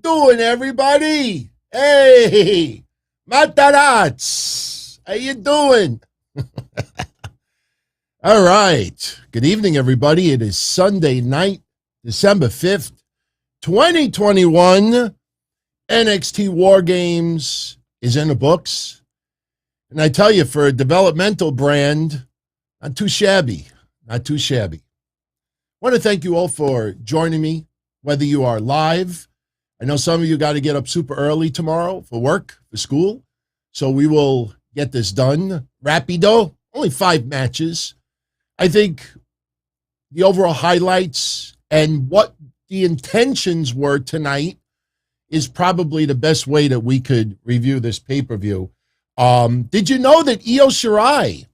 doing, everybody? Hey, Matarats, how you doing? All right. Good evening, everybody. It is Sunday night, December 5th, 2021. NXT WarGames is in the books. And I tell you, for a developmental brand, not too shabby. Not too shabby. I want to thank you all for joining me, whether you are live. I know some of you got to get up super early tomorrow for work, for school. So we will get this done. Rapido, only 5 matches. I think the overall highlights and what the intentions were tonight is probably the best way that we could review this pay-per-view. Did you know that Io Shirai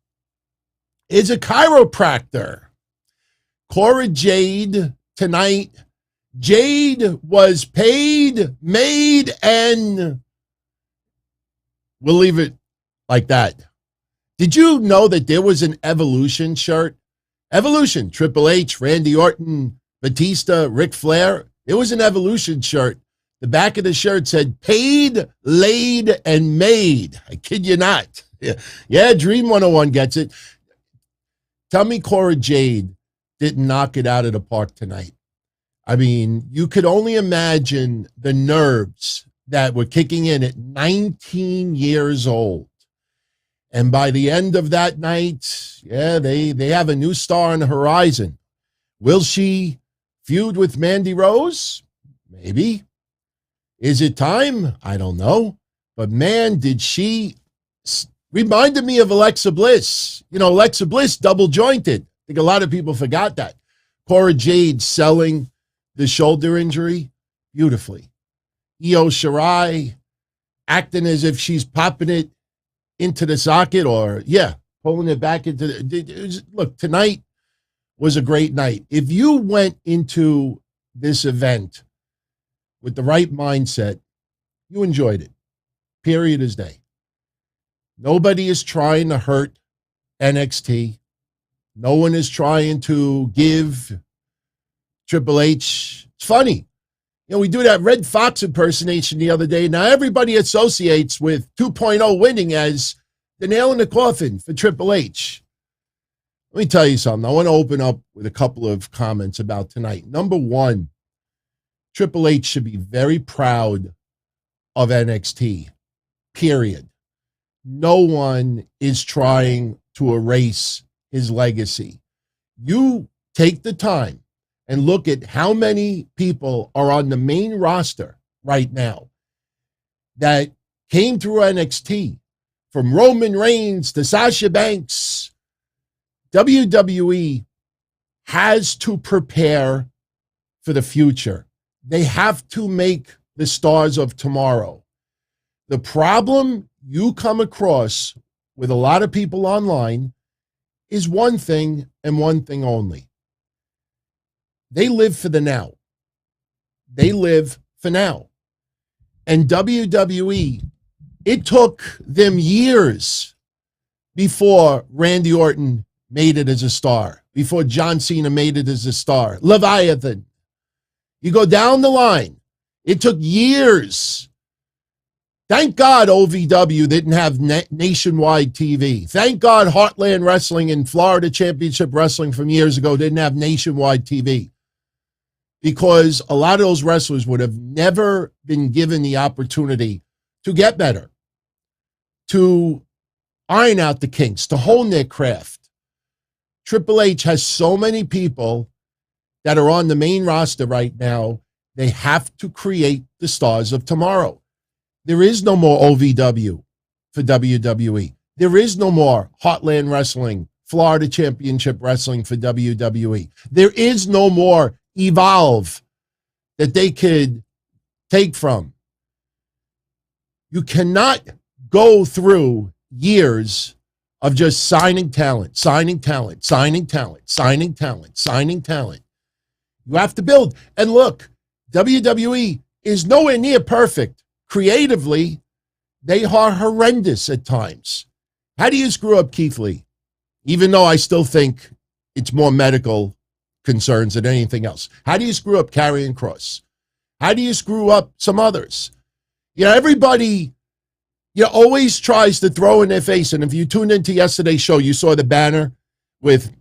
is a chiropractor? Cora Jade tonight. Jade was paid, made, and we'll leave it like that. Did you know that there was an Evolution shirt? Evolution, Triple H, Randy Orton, Batista, Ric Flair. It was an Evolution shirt. The back of the shirt said, paid, laid, and made. I kid you not. Yeah, Dream 101 gets it. Tell me Cora Jade didn't knock it out of the park tonight. I mean, you could only imagine the nerves that were kicking in at 19 years old. And by the end of that night, yeah, they have a new star on the horizon. Will she feud with Mandy Rose? Maybe. Is it time? I don't know. But man, did she reminded me of Alexa Bliss. You know, Alexa Bliss double jointed. I think a lot of people forgot that. Cora Jade selling the shoulder injury beautifully. Io Shirai acting as if she's popping it into the socket or, pulling it back into the... Look, tonight was a great night. If you went into this event with the right mindset, you enjoyed it. Period as day. Nobody is trying to hurt NXT. No one is trying to give Triple H. It's funny. You know, we do that Red Fox impersonation the other day. Now everybody associates with 2.0 winning as the nail in the coffin for Triple H. Let me tell you something. I want to open up with a couple of comments about tonight. Number one, Triple H should be very proud of NXT, period. No one is trying to erase his legacy. You take the time and look at how many people are on the main roster right now that came through NXT, from Roman Reigns to Sasha Banks. WWE has to prepare for the future. They have to make the stars of tomorrow. The problem you come across with a lot of people online is one thing and one thing only. They live for the now. They live for now. And WWE, it took them years before Randy Orton made it as a star, before John Cena made it as a star, Leviathan. You go down the line. It took years. Thank God OVW didn't have nationwide TV. Thank God Heartland Wrestling and Florida Championship Wrestling from years ago didn't have nationwide TV. Because a lot of those wrestlers would have never been given the opportunity to get better, to iron out the kinks, to hone their craft. Triple H has so many people that are on the main roster right now. They have to create the stars of tomorrow. There is no more OVW for WWE. There is no more Heartland Wrestling, Florida Championship Wrestling for WWE. There is no more Evolve that they could take from. You cannot go through years of just signing talent, signing talent, signing talent, signing talent, signing talent. You have to build. And look, WWE is nowhere near perfect. Creatively, they are horrendous at times. How do you screw up Keith Lee? Even though I still think it's more medical concerns than anything else. How do you screw up Karrion Kross? How do you screw up some others? Everybody, always tries to throw in their face. And if you tuned into yesterday's show, you saw the banner with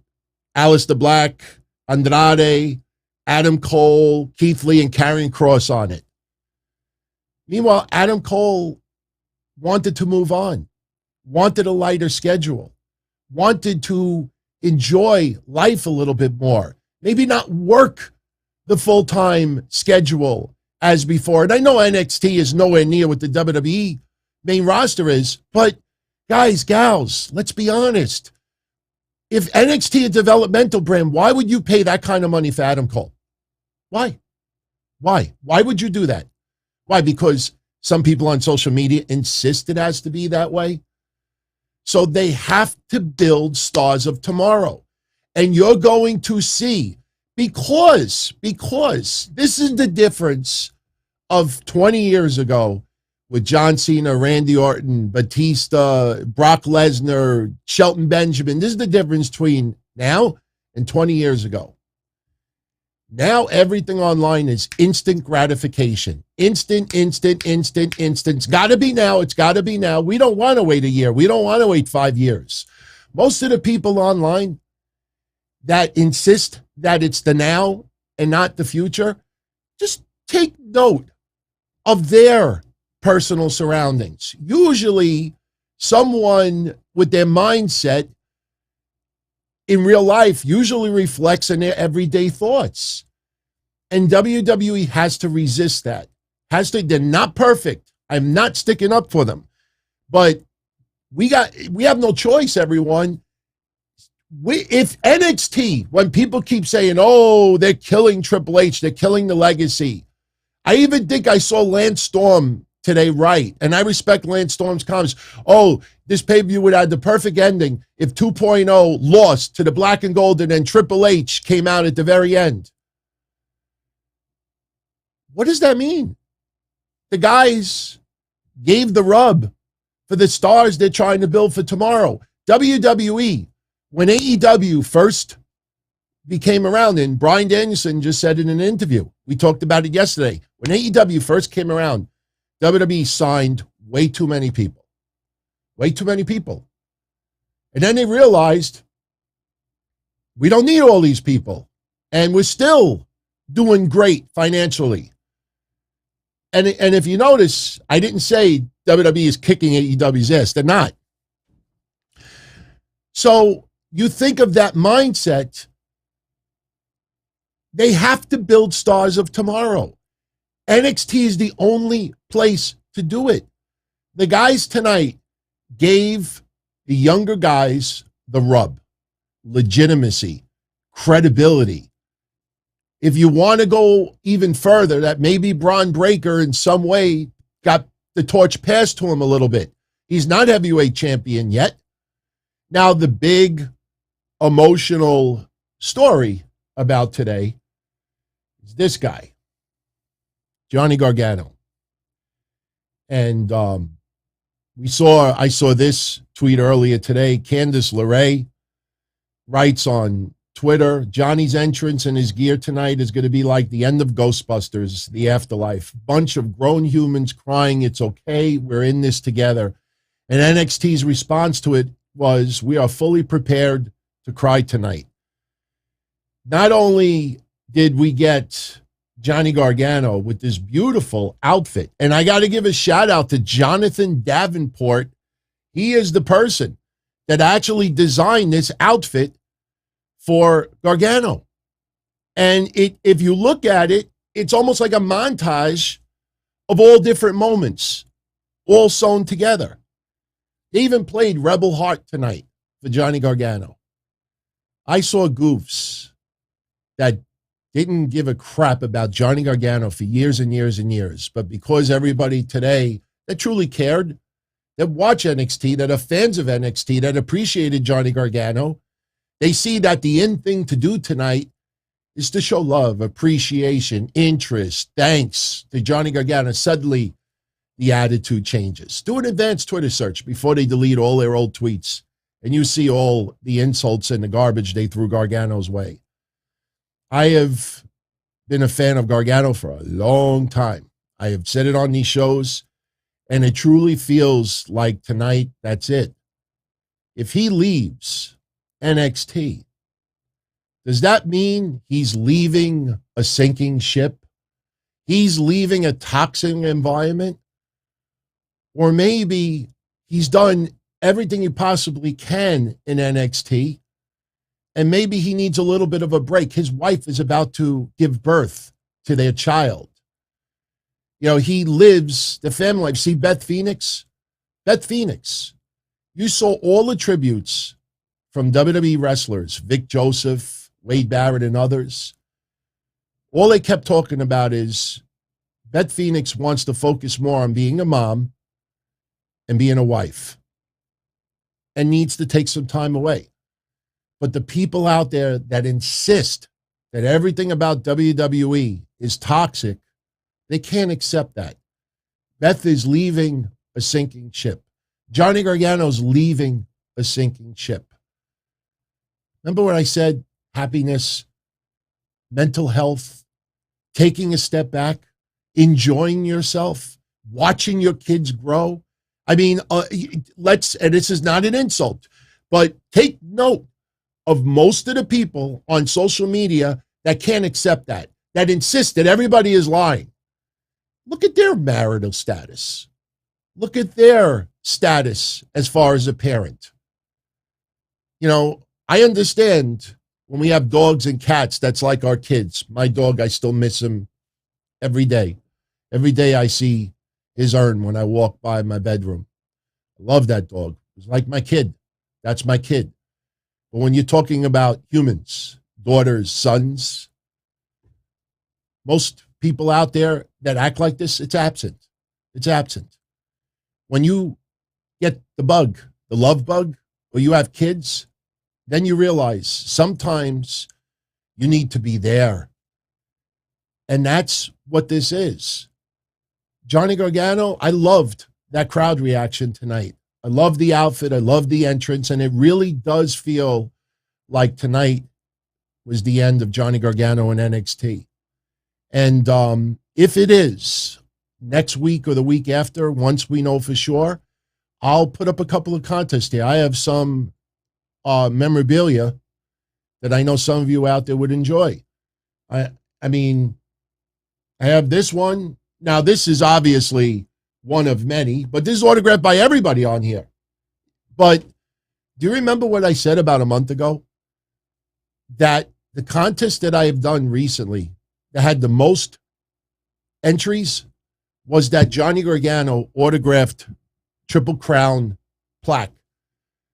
Aleister Black, Andrade, Adam Cole, Keith Lee, and Karrion Kross on it. Meanwhile, Adam Cole wanted to move on, wanted a lighter schedule, wanted to enjoy life a little bit more, maybe not work the full-time schedule as before. And I know NXT is nowhere near what the WWE main roster is, but guys, gals, let's be honest. If NXT a developmental brand, why would you pay that kind of money for Adam Cole? Why? Why would you do that? Why? Because some people on social media insist it has to be that way. So they have to build stars of tomorrow. And you're going to see, because this is the difference of 20 years ago with John Cena, Randy Orton, Batista, Brock Lesnar, Shelton Benjamin. This is the difference between now and 20 years ago. Now everything online is instant gratification. Instant. It's got to be now. It's got to be now. We don't want to wait a year. We don't want to wait 5 years. Most of the people online that insist that it's the now and not the future, just take note of their personal surroundings. Usually someone with their mindset in real life usually reflects in their everyday thoughts. And WWE has to resist that. They're not perfect. I'm not sticking up for them. But we have no choice, everyone. If NXT, when people keep saying, oh, they're killing Triple H, they're killing the legacy. I even think I saw Lance Storm today right. And I respect Lance Storm's comments. Oh, this pay-per-view would have the perfect ending if 2.0 lost to the Black and Gold and then Triple H came out at the very end. What does that mean? The guys gave the rub for the stars they're trying to build for tomorrow. WWE, when AEW first became around, and Bryan Danielson just said in an interview, we talked about it yesterday, when AEW first came around, WWE signed way too many people. Way too many people. And then they realized we don't need all these people. And we're still doing great financially. And if you notice, I didn't say WWE is kicking AEW's ass. They're not. So you think of that mindset, they have to build stars of tomorrow. NXT is the only place to do it. The guys tonight gave the younger guys the rub, legitimacy, credibility. If you want to go even further, that maybe Bron Breakker in some way got the torch passed to him a little bit. He's not heavyweight champion yet. Now, the big emotional story about today is this guy, Johnny Gargano. And I saw this tweet earlier today. Candice LeRae writes on Twitter, Johnny's entrance and his gear tonight is going to be like the end of Ghostbusters, The Afterlife. Bunch of grown humans crying, it's okay, we're in this together. And NXT's response to it was, we are fully prepared to cry tonight. Not only did we get Johnny Gargano with this beautiful outfit, and I got to give a shout out to Jonathan Davenport. He is the person that actually designed this outfit for Gargano. And if you look at it, it's almost like a montage of all different moments, all sewn together. They even played Rebel Heart tonight for Johnny Gargano. I saw goofs that didn't give a crap about Johnny Gargano for years and years and years. But because everybody today that truly cared, that watch NXT, that are fans of NXT, that appreciated Johnny Gargano, they see that the in thing to do tonight is to show love, appreciation, interest, thanks to Johnny Gargano. Suddenly, the attitude changes. Do an advanced Twitter search before they delete all their old tweets, and you see all the insults and the garbage they threw Gargano's way. I have been a fan of Gargano for a long time. I have said it on these shows, and it truly feels like tonight, that's it. If he leaves NXT, does that mean he's leaving a sinking ship? He's leaving a toxic environment? Or maybe he's done everything he possibly can in NXT, and maybe he needs a little bit of a break. His wife is about to give birth to their child. You know, he lives the family life. See Beth Phoenix? Beth Phoenix. You saw all the tributes from WWE wrestlers, Vic Joseph, Wade Barrett, and others. All they kept talking about is Beth Phoenix wants to focus more on being a mom and being a wife and needs to take some time away. But the people out there that insist that everything about WWE is toxic, they can't accept that. Beth is leaving a sinking ship. Johnny Gargano's leaving a sinking ship. Remember what I said? Happiness, mental health, taking a step back, enjoying yourself, watching your kids grow. I mean, and this is not an insult, but take note of most of the people on social media that can't accept that insist that everybody is lying. Look at their marital status. Look at their status as far as a parent. You know, I understand when we have dogs and cats, that's like our kids. My dog, I still miss him every day. Every day I see his urn when I walk by my bedroom. I love that dog. It's like my kid. That's my kid. But when you're talking about humans, daughters, sons, most people out there that act like this, it's absent. It's absent. When you get the bug, the love bug, or you have kids, then you realize sometimes you need to be there. And that's what this is. Johnny Gargano, I loved that crowd reaction tonight. I love the outfit. I love the entrance. And it really does feel like tonight was the end of Johnny Gargano in NXT. And if it is next week or the week after, once we know for sure, I'll put up a couple of contests here. I have some memorabilia that I know some of you out there would enjoy. I mean, I have this one. Now, this is obviously one of many, but this is autographed by everybody on here. But do you remember what I said about a month ago? That the contest that I have done recently that had the most entries was that Johnny Gargano autographed Triple Crown plaque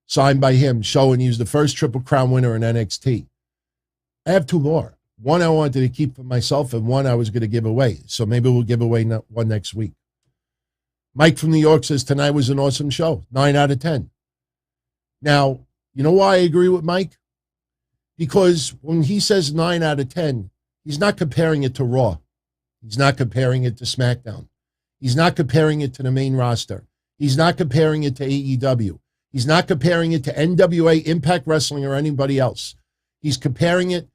signed by him, showing he was the first Triple Crown winner in NXT. I have two more. One I wanted to keep for myself, and one I was going to give away. So maybe we'll give away one next week. Mike from New York says, tonight was an awesome show. 9 out of 10. Now, you know why I agree with Mike? Because when he says 9 out of 10, he's not comparing it to Raw. He's not comparing it to SmackDown. He's not comparing it to the main roster. He's not comparing it to AEW. He's not comparing it to NWA, Impact Wrestling, or anybody else. He's comparing it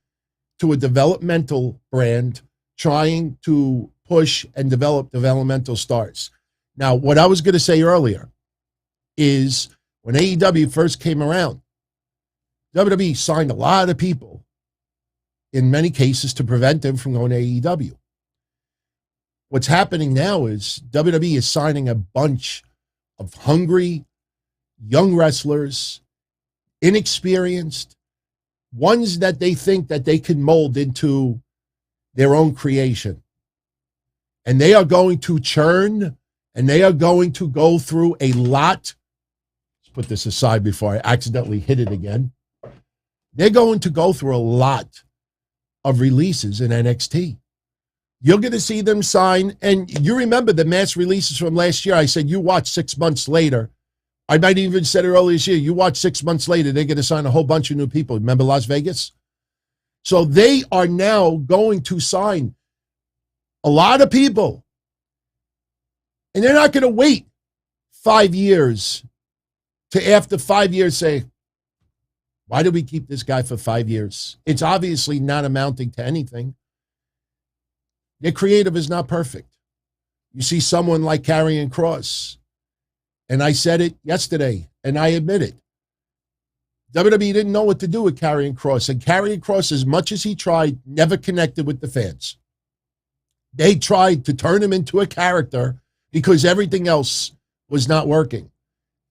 to a developmental brand trying to push and develop developmental stars. Now, what I was going to say earlier is when AEW first came around, WWE signed a lot of people, in many cases, to prevent them from going to AEW. What's happening now is WWE is signing a bunch of hungry, young wrestlers, inexperienced, ones that they think that they can mold into their own creation. And they are going to churn, and they are going to go through a lot. Let's put this aside before I accidentally hit it again. They're going to go through a lot of releases in NXT. You're going to see them sign, and you remember the mass releases from last year. I said, you watch 6 months later. I might even said it earlier this year. You watch 6 months later, they're going to sign a whole bunch of new people. Remember Las Vegas? So they are now going to sign a lot of people. And they're not going to wait 5 years to, after 5 years, say, why did we keep this guy for 5 years? It's obviously not amounting to anything. Their creative is not perfect. You see someone like Karrion Kross, and I said it yesterday, and I admit it. WWE didn't know what to do with Karrion Kross, and Karrion Kross, as much as he tried, never connected with the fans. They tried to turn him into a character because everything else was not working.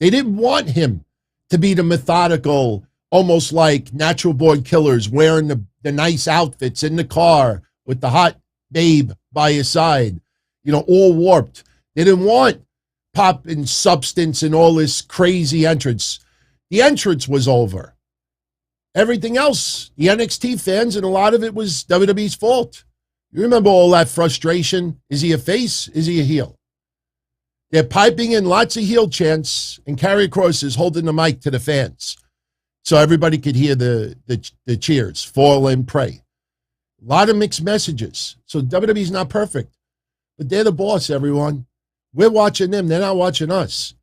They didn't want him to be the methodical, almost like Natural Born Killers, wearing the nice outfits in the car with the hot babe by his side, all warped. They didn't want pop and substance and all this crazy entrance. The entrance was over. Everything else, the NXT fans, and a lot of it was WWE's fault. You remember all that frustration? Is he a face? Is he a heel? They're piping in lots of heel chants, and Karrion Kross is holding the mic to the fans so everybody could hear the cheers, fall and pray. A lot of mixed messages. So WWE's not perfect, but they're the boss, everyone. We're watching them. They're not watching us.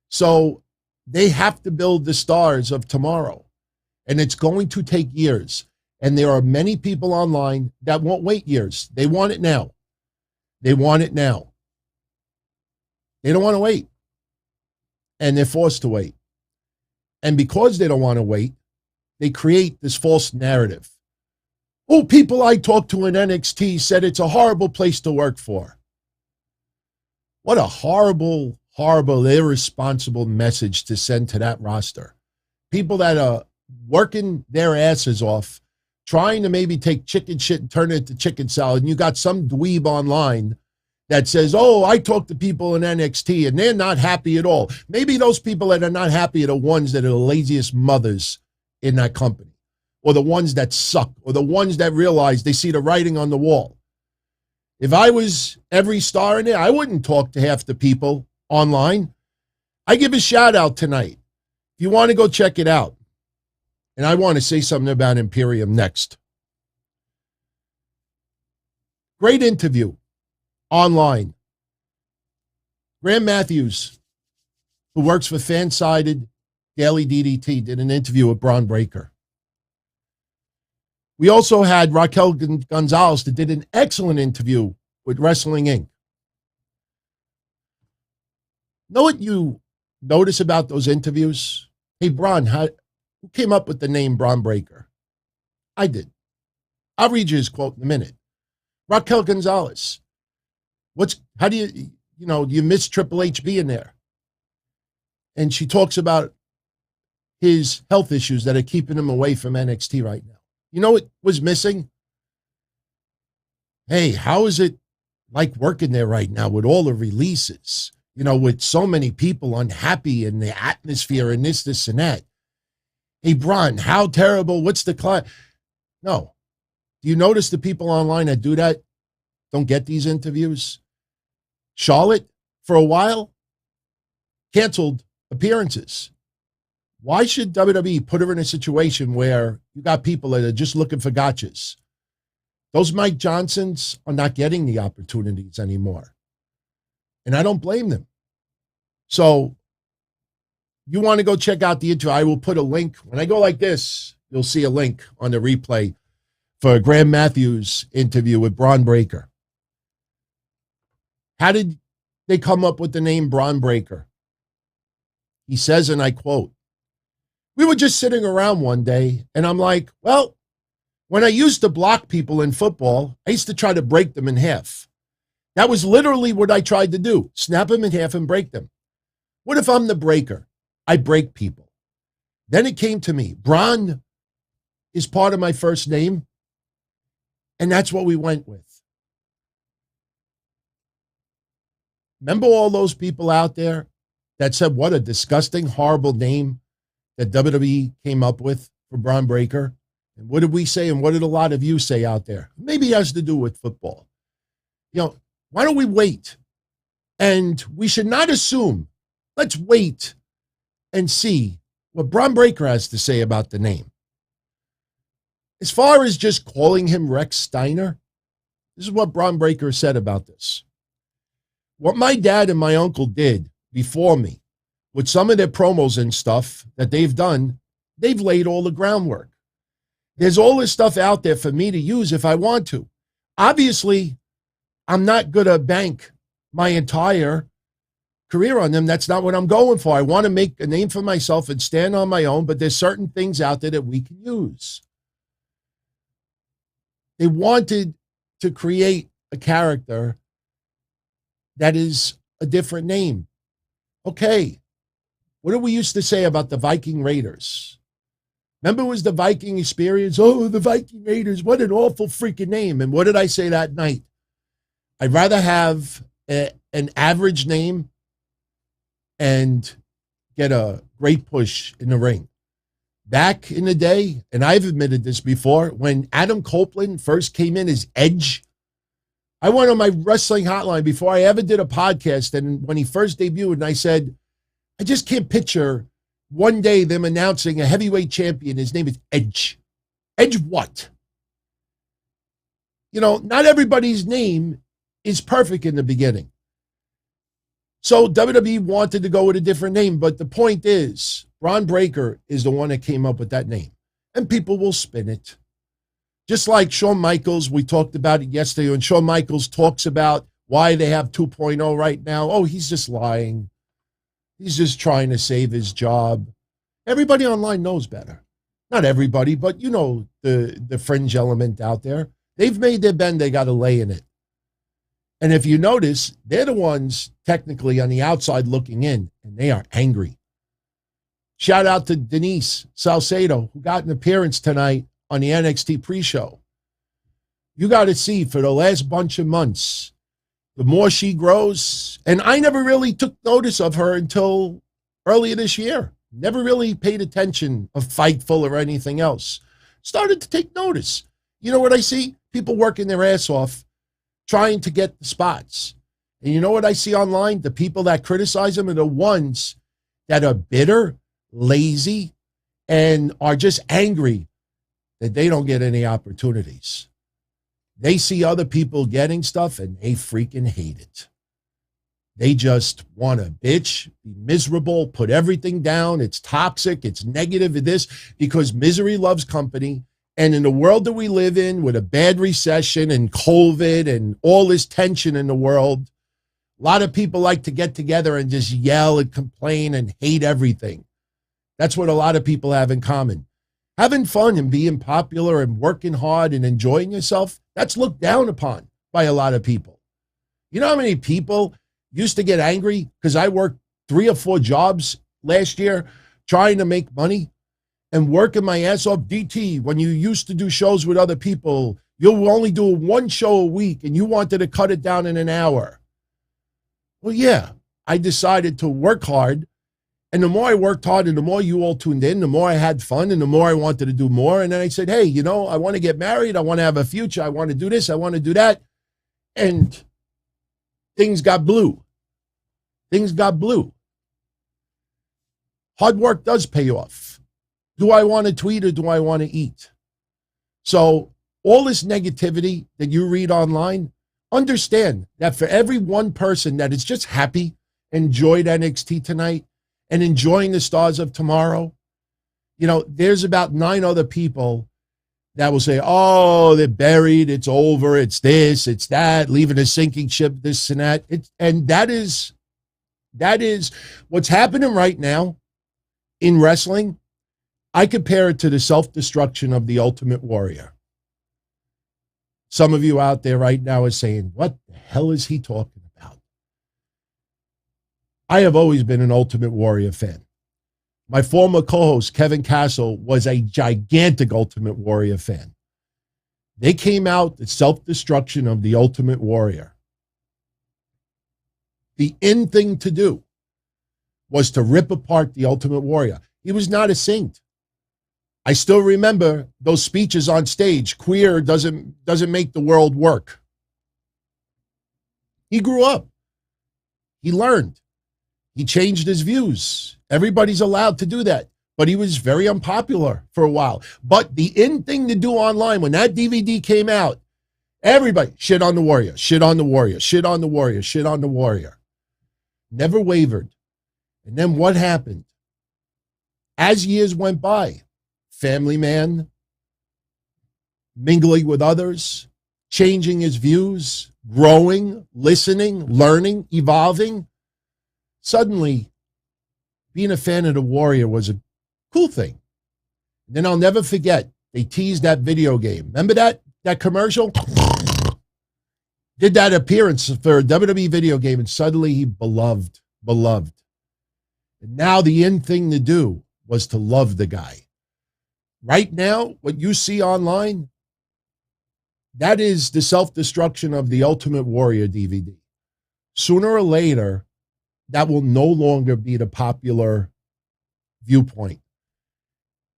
So they have to build the stars of tomorrow, and it's going to take years. And there are many people online that won't wait years. They want it now. They want it now. They don't want to wait. And they're forced to wait. And because they don't want to wait, they create this false narrative. Oh, people I talked to in NXT said it's a horrible place to work for. What a horrible, horrible, irresponsible message to send to that roster. People that are working their asses off, trying to maybe take chicken shit and turn it into chicken salad, and you got some dweeb online that says, oh, I talk to people in NXT and they're not happy at all. Maybe those people that are not happy are the ones that are the laziest mothers in that company, or the ones that suck, or the ones that realize they see the writing on the wall. If I was every star in there, I wouldn't talk to half the people online. I give a shout out tonight. If you want to go check it out. And I want to say something about Imperium next. Great interview online. Graham Matthews, who works for Fansided Daily DDT, did an interview with Bron Breakker. We also had Raquel Gonzalez that did an excellent interview with Wrestling Inc. Know what you notice about those interviews? Hey, Bron, who came up with the name Bron Breakker? I did. I'll read you his quote in a minute. Raquel Gonzalez. How do you miss Triple H being there? And she talks about his health issues that are keeping him away from NXT right now. You know what was missing? Hey, how is it like working there right now with all the releases? With so many people unhappy in the atmosphere and this and that. Hey, Bron, how terrible? What's the client? No. Do you notice the people online that do that don't get these interviews? Charlotte, for a while, canceled appearances. Why should WWE put her in a situation where you got people that are just looking for gotchas? Those Mike Johnsons are not getting the opportunities anymore. And I don't blame them. So you want to go check out the interview. I will put a link. When I go like this, you'll see a link on the replay for Graham Matthews' interview with Bron Breakker. How did they come up with the name Bron Breakker? He says, and I quote, we were just sitting around one day, and I'm like, well, when I used to block people in football, I used to try to break them in half. That was literally what I tried to do, snap them in half and break them. What if I'm the breaker? I break people. Then it came to me, Bron is part of my first name, and that's what we went with. Remember all those people out there that said, what a disgusting, horrible name that WWE came up with for Bron Breakker? And what did we say, and what did a lot of you say out there? Maybe it has to do with football. Why don't we wait? And we should not assume. Let's wait and see what Bron Breakker has to say about the name. As far as just calling him Rex Steiner, this is what Bron Breakker said about this. What my dad and my uncle did before me with some of their promos and stuff that they've done, they've laid all the groundwork. There's all this stuff out there for me to use if I want to. Obviously, I'm not going to bank my entire career on them. That's not what I'm going for. I want to make a name for myself and stand on my own, but there's certain things out there that we can use. They wanted to create a character that is a different name. Okay, what did we used to say about the Viking Raiders? Remember it was the Viking experience? Oh, the Viking Raiders, what an awful freaking name. And what did I say that night? I'd rather have an average name and get a great push in the ring. Back in the day, and I've admitted this before, when Adam Copeland first came in as Edge, I went on my wrestling hotline before I ever did a podcast, and when he first debuted, and I said, I just can't picture one day them announcing a heavyweight champion. His name is Edge. Edge what? You know, not everybody's name is perfect in the beginning. So WWE wanted to go with a different name, but the point is, Bron Breakker is the one that came up with that name, and people will spin it. Just like Shawn Michaels, we talked about it yesterday, and Shawn Michaels talks about why they have 2.0 right now. Oh, he's just lying. He's just trying to save his job. Everybody online knows better. Not everybody, but you know the fringe element out there. They've made their bend, they got to lay in it. And if you notice, they're the ones technically on the outside looking in, and they are angry. Shout out to Denise Salcedo, who got an appearance tonight on the NXT pre-show. You got to see, for the last bunch of months, the more she grows, and I never really took notice of her until earlier this year. Never really paid attention of Fightful or anything else. Started to take notice. You know what I see? People working their ass off, trying to get the spots. And you know what I see online? The people that criticize them are the ones that are bitter, lazy, and are just angry that they don't get any opportunities. They see other people getting stuff and they freaking hate it. They just want to bitch, be miserable, put everything down. It's toxic. It's negative. It is because misery loves company. And in the world that we live in with a bad recession and COVID and all this tension in the world, a lot of people like to get together and just yell and complain and hate everything. That's what a lot of people have in common. Having fun and being popular and working hard and enjoying yourself, that's looked down upon by a lot of people. You know how many people used to get angry because I worked 3 or 4 jobs last year trying to make money and working my ass off? DT, when you used to do shows with other people, you'll only do 1 show a week and you wanted to cut it down in an hour. Well, yeah, I decided to work hard. And the more I worked hard and the more you all tuned in, the more I had fun and the more I wanted to do more. And then I said, hey, you know, I want to get married. I want to have a future. I want to do this. I want to do that. And things got blue. Things got blue. Hard work does pay off. Do I want to tweet or do I want to eat? So all this negativity that you read online, understand that for every one person that is just happy, enjoyed NXT tonight, and enjoying the stars of tomorrow, you know, there's about 9 other people that will say, oh, they're buried, it's over, it's this, it's that, leaving a sinking ship, this and that. And that is what's happening right now in wrestling. I compare it to the self-destruction of the Ultimate Warrior. Some of you out there right now are saying, what the hell is he talking about? I have always been an Ultimate Warrior fan. My former co-host, Kevin Castle, was a gigantic Ultimate Warrior fan. They came out the self-destruction of the Ultimate Warrior. The in thing to do was to rip apart the Ultimate Warrior. He was not a saint. I still remember those speeches on stage. Queer doesn't make the world work. He grew up. He learned. He changed his views. Everybody's allowed to do that. But he was very unpopular for a while. But the in thing to do online, when that DVD came out, everybody shit on the Warrior, shit on the Warrior, shit on the Warrior, shit on the Warrior. Never wavered. And then what happened? As years went by, family man, mingling with others, changing his views, growing, listening, learning, evolving. Suddenly, being a fan of the Warrior was a cool thing. And then I'll never forget, they teased that video game. Remember that commercial? Did that appearance for a WWE video game, and suddenly he beloved. And now the in thing to do was to love the guy. Right now, what you see online, that is the self-destruction of the Ultimate Warrior DVD. Sooner or later, that will no longer be the popular viewpoint.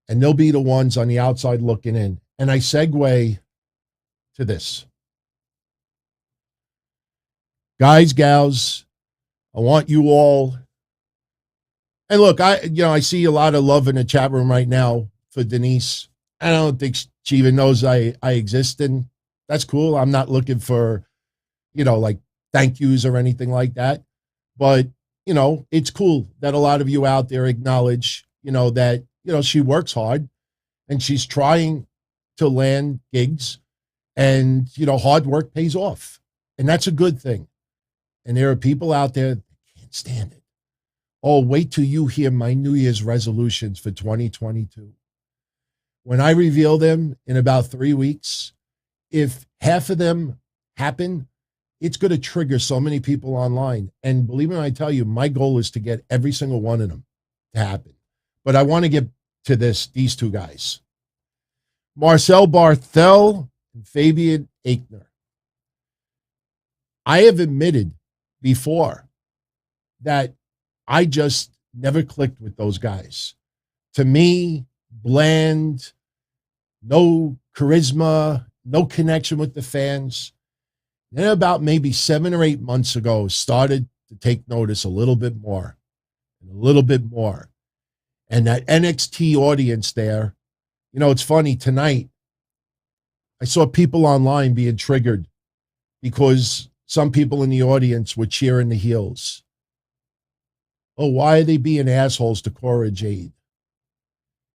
And they'll be the ones on the outside looking in. And I segue to this. Guys, gals, I want you all. And look, I see a lot of love in the chat room right now for Denise. I don't think she even knows I exist, and that's cool. I'm not looking for, like thank yous or anything like that. But, it's cool that a lot of you out there acknowledge, that, she works hard and she's trying to land gigs, and, hard work pays off. And that's a good thing. And there are people out there that can't stand it. Oh, wait till you hear my New Year's resolutions for 2022. When I reveal them in about 3 weeks, if half of them happen, it's going to trigger so many people online. And believe me when I tell you, my goal is to get every single one of them to happen. But I want to get to these two guys. Marcel Barthel and Fabian Aichner. I have admitted before that I just never clicked with those guys. To me, bland, no charisma, no connection with the fans. Then about maybe 7 or 8 months ago, started to take notice a little bit more and a little bit more. And that NXT audience there, it's funny, tonight, I saw people online being triggered because some people in the audience were cheering the heels. Oh, why are they being assholes to Cora Jade?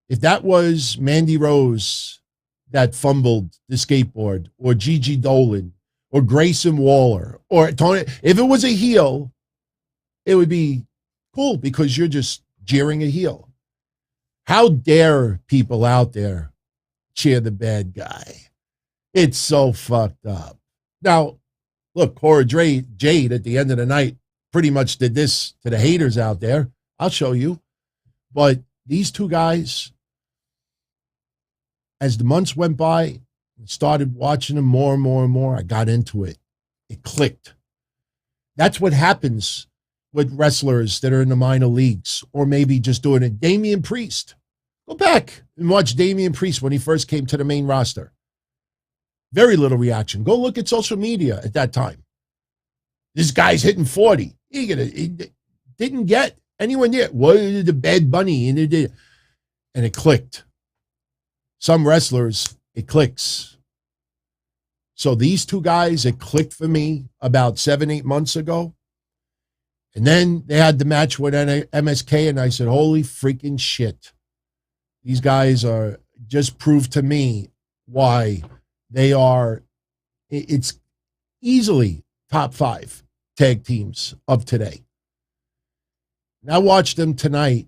If that was Mandy Rose that fumbled the skateboard, or Gigi Dolan, or Grayson Waller, or Tony, if it was a heel, it would be cool because you're just jeering a heel. How dare people out there cheer the bad guy? It's so fucked up. Now, look, Cora Jade at the end of the night pretty much did this to the haters out there. I'll show you. But these two guys, as the months went by, and started watching them more and more and more, I got into it. It clicked. That's what happens with wrestlers that are in the minor leagues, or maybe just doing it. Damian Priest. Go back and watch Damian Priest when he first came to the main roster. Very little reaction. Go look at social media at that time. This guy's hitting 40. He didn't get anywhere near it. What did the Bad Bunny? And it clicked. Some wrestlers, it clicks. So these two guys, it clicked for me about 7, 8 months ago. And then they had the match with MSK, and I said, holy freaking shit. These guys are just proved to me why they are, it's easily top 5 tag teams of today. And I watched them tonight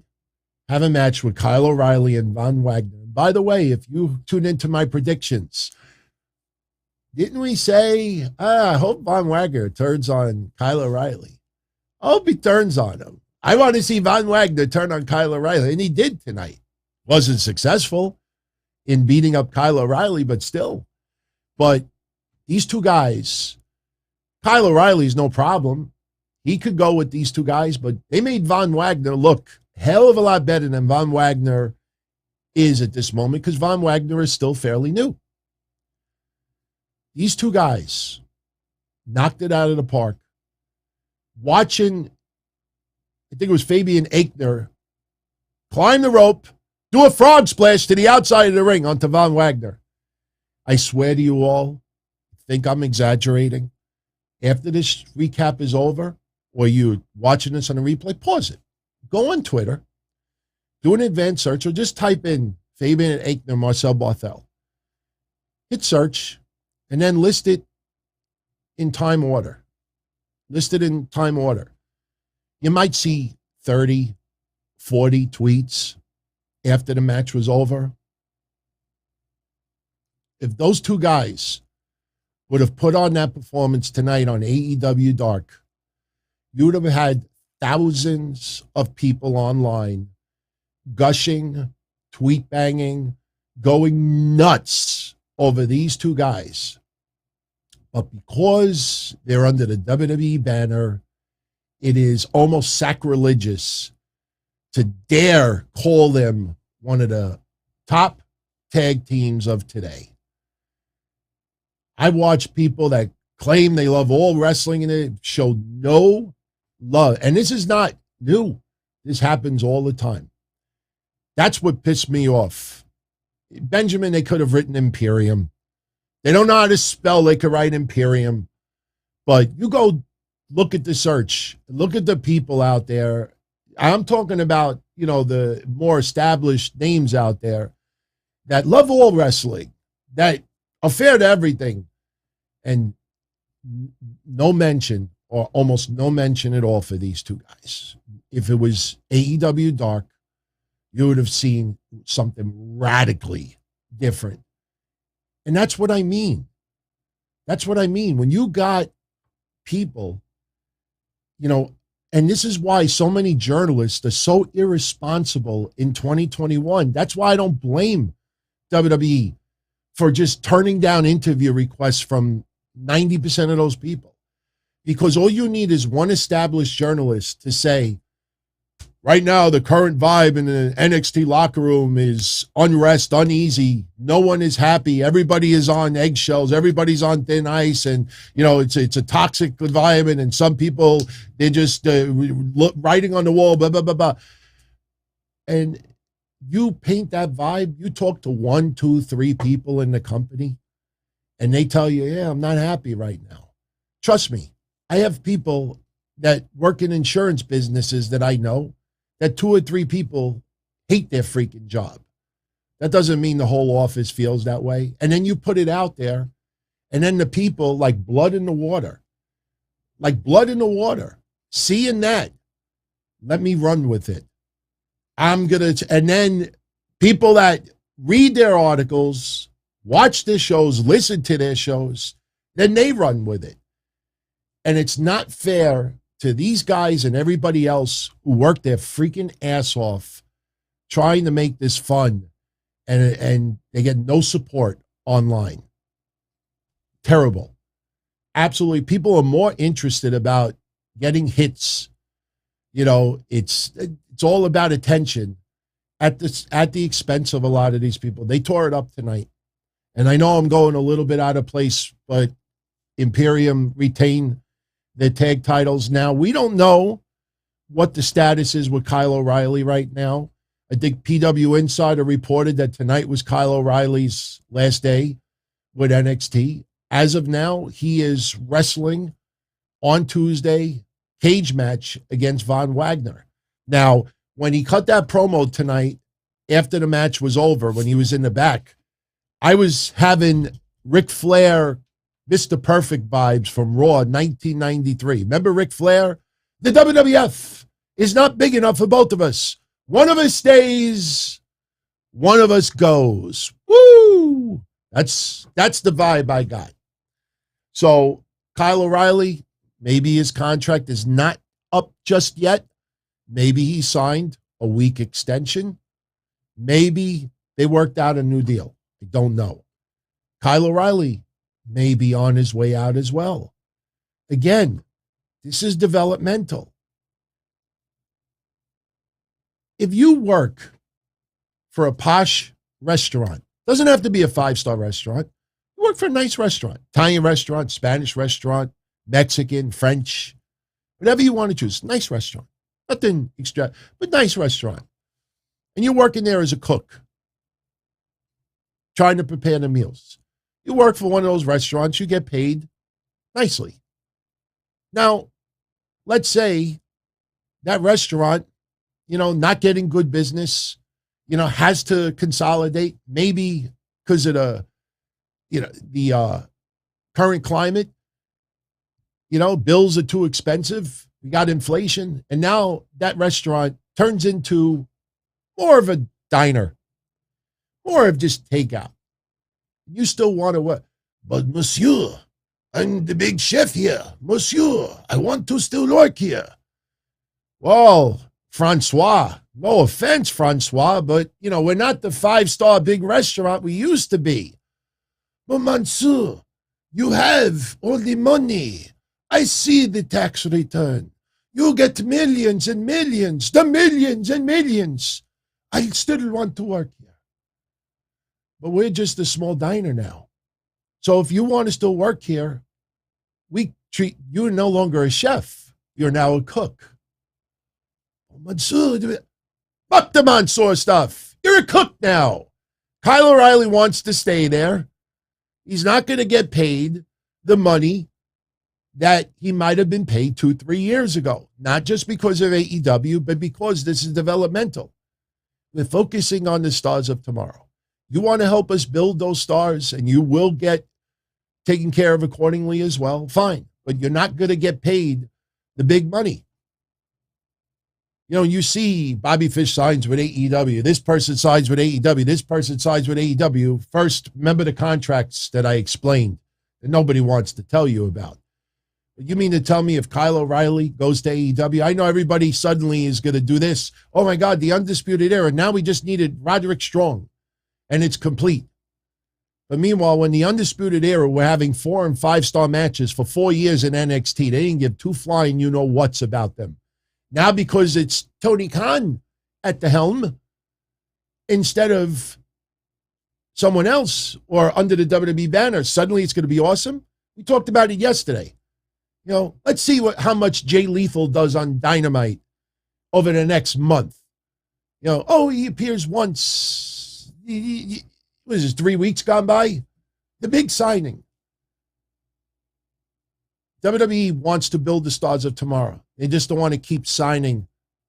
have a match with Kyle O'Reilly and Von Wagner. And by the way, if you tune into my predictions, didn't we say, I hope Von Wagner turns on Kyle O'Reilly? I hope he turns on him. I want to see Von Wagner turn on Kyle O'Reilly, and he did tonight. Wasn't successful in beating up Kyle O'Reilly, but still. But these two guys, Kyle O'Reilly's no problem. He could go with these two guys, but they made Von Wagner look a hell of a lot better than Von Wagner is at this moment, because Von Wagner is still fairly new. These two guys knocked it out of the park. Watching, I think it was Fabian Aichner, climb the rope, do a frog splash to the outside of the ring onto Von Wagner. I swear to you all, think I'm exaggerating. After this recap is over, or you're watching this on a replay, pause it. Go on Twitter, do an advanced search, or just type in Fabian Aichner, Marcel Barthel. Hit search, and then list it in time order. Listed in time order. You might see 30, 40 tweets after the match was over. If those two guys would have put on that performance tonight on AEW Dark, you would have had thousands of people online gushing, tweet banging, going nuts over these two guys. But because they're under the WWE banner, it is almost sacrilegious to dare call them one of the top tag teams of today. I watch people that claim they love all wrestling and they show no love. And this is not new. This happens all the time. That's what pissed me off. Benjamin, they could have written Imperium. They don't know how to spell. They could write Imperium. But you go look at the search. Look at the people out there. I'm talking about, the more established names out there that love all wrestling, that are fair to everything. And no mention, or almost no mention at all for these two guys. If it was AEW Dark, you would have seen something radically different. And that's what I mean. That's what I mean. When you got people, and this is why so many journalists are so irresponsible in 2021. That's why I don't blame WWE for just turning down interview requests from 90% of those people. Because all you need is one established journalist to say, right now, the current vibe in the NXT locker room is unrest, uneasy. No one is happy. Everybody is on eggshells. Everybody's on thin ice. And, it's a toxic environment. And some people, they're just writing on the wall, blah, blah, blah, blah. And you paint that vibe. You talk to 1, 2, 3 people in the company, and they tell you, yeah, I'm not happy right now. Trust me, I have people that work in insurance businesses that I know that 2 or 3 people hate their freaking job. That doesn't mean the whole office feels that way. And then you put it out there, and then the people, like blood in the water, seeing that, let me run with it. And then people that read their articles, watch their shows, listen to their shows, then they run with it. And it's not fair to these guys and everybody else who work their freaking ass off trying to make this fun, and they get no support online. Terrible. Absolutely. People are more interested about getting hits. It's all about attention at the expense of a lot of these people. They tore it up tonight. And I know I'm going a little bit out of place, but Imperium retain their tag titles. Now, we don't know what the status is with Kyle O'Reilly right now. I think PW Insider reported that tonight was Kyle O'Reilly's last day with NXT. As of now, he is wrestling on Tuesday, cage match against Von Wagner. Now, when he cut that promo tonight, after the match was over, when he was in the back, I was having Ric Flair, Mr. Perfect vibes from Raw 1993. Remember Ric Flair? The WWF is not big enough for both of us. One of us stays, one of us goes. Woo! That's the vibe I got. So Kyle O'Reilly, maybe his contract is not up just yet. Maybe he signed a week extension. Maybe they worked out a new deal. I don't know. Kyle O'Reilly may be on his way out as well. Again, this is developmental. If you work for a posh restaurant, doesn't have to be a 5-star restaurant. You work for a nice restaurant, Italian restaurant, Spanish restaurant, Mexican, French, whatever you want to choose. Nice restaurant. Nothing extra, but nice restaurant. And you're working there as a cook, trying to prepare the meals. You work for one of those restaurants, you get paid nicely. Now, let's say that restaurant, not getting good business, has to consolidate, maybe because of the current climate, bills are too expensive. We got inflation. And now that restaurant turns into more of a diner, more of just takeout. You still want to what? But monsieur, I'm the big chef here. Monsieur, I want to still work here. Well, Francois, no offense, Francois, but, we're not the 5-star big restaurant we used to be. But, monsieur, you have all the money. I see the tax return. You get millions and millions, the millions and millions. I still want to work here. But we're just a small diner now. So if you want to still work here, you're no longer a chef. You're now a cook. Mansoor, fuck the Mansoor stuff. You're a cook now. Kyle O'Reilly wants to stay there. He's not going to get paid the money that he might have been paid 2-3 years ago. Not just because of AEW, but because this is developmental. We're focusing on the stars of tomorrow. You want to help us build those stars, and you will get taken care of accordingly as well. Fine. But you're not going to get paid the big money. You see Bobby Fish signs with AEW. This person signs with AEW. This person signs with AEW. First, remember the contracts that I explained that nobody wants to tell you about. But you mean to tell me if Kyle O'Reilly goes to AEW, I know everybody suddenly is going to do this. Oh, my God, the Undisputed Era. Now we just needed Roderick Strong, and it's complete. But meanwhile, when the Undisputed Era were having 4- and 5-star matches for 4 years in NXT, they didn't give two flying you-know-whats about them. Now, because it's Tony Khan at the helm instead of someone else or under the WWE banner, suddenly it's going to be awesome. We talked about it yesterday. Let's see how much Jay Lethal does on Dynamite over the next month. He appears once. What is this, 3 weeks gone by? The big signing. WWE wants to build the stars of tomorrow. They just don't want to keep signing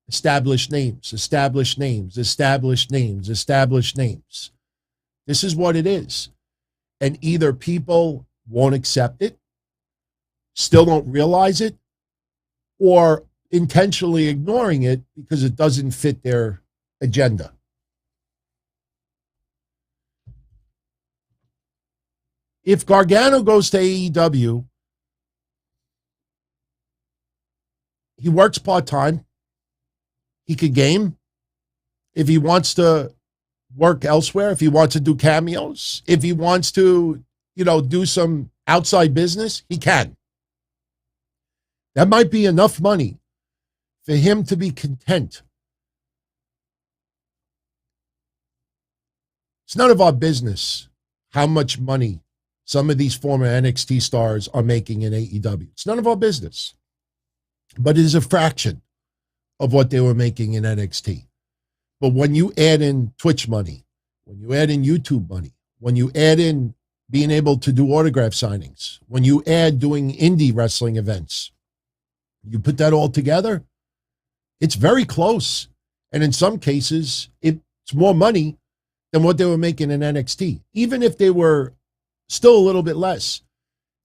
established names, established names, established names, established names. This is what it is. And either people won't accept it, still don't realize it, or intentionally ignoring it because it doesn't fit their agenda. If Gargano goes to AEW, he works part-time. He could game. If he wants to work elsewhere, if he wants to do cameos, if he wants to, do some outside business, he can. That might be enough money for him to be content. It's none of our business how much money some of these former NXT stars are making in AEW. It's none of our business. But it is a fraction of what they were making in NXT. But when you add in Twitch money, when you add in YouTube money, when you add in being able to do autograph signings, when you add doing indie wrestling events, you put that all together, it's very close. And in some cases, it's more money than what they were making in NXT. Even if they were still a little bit less.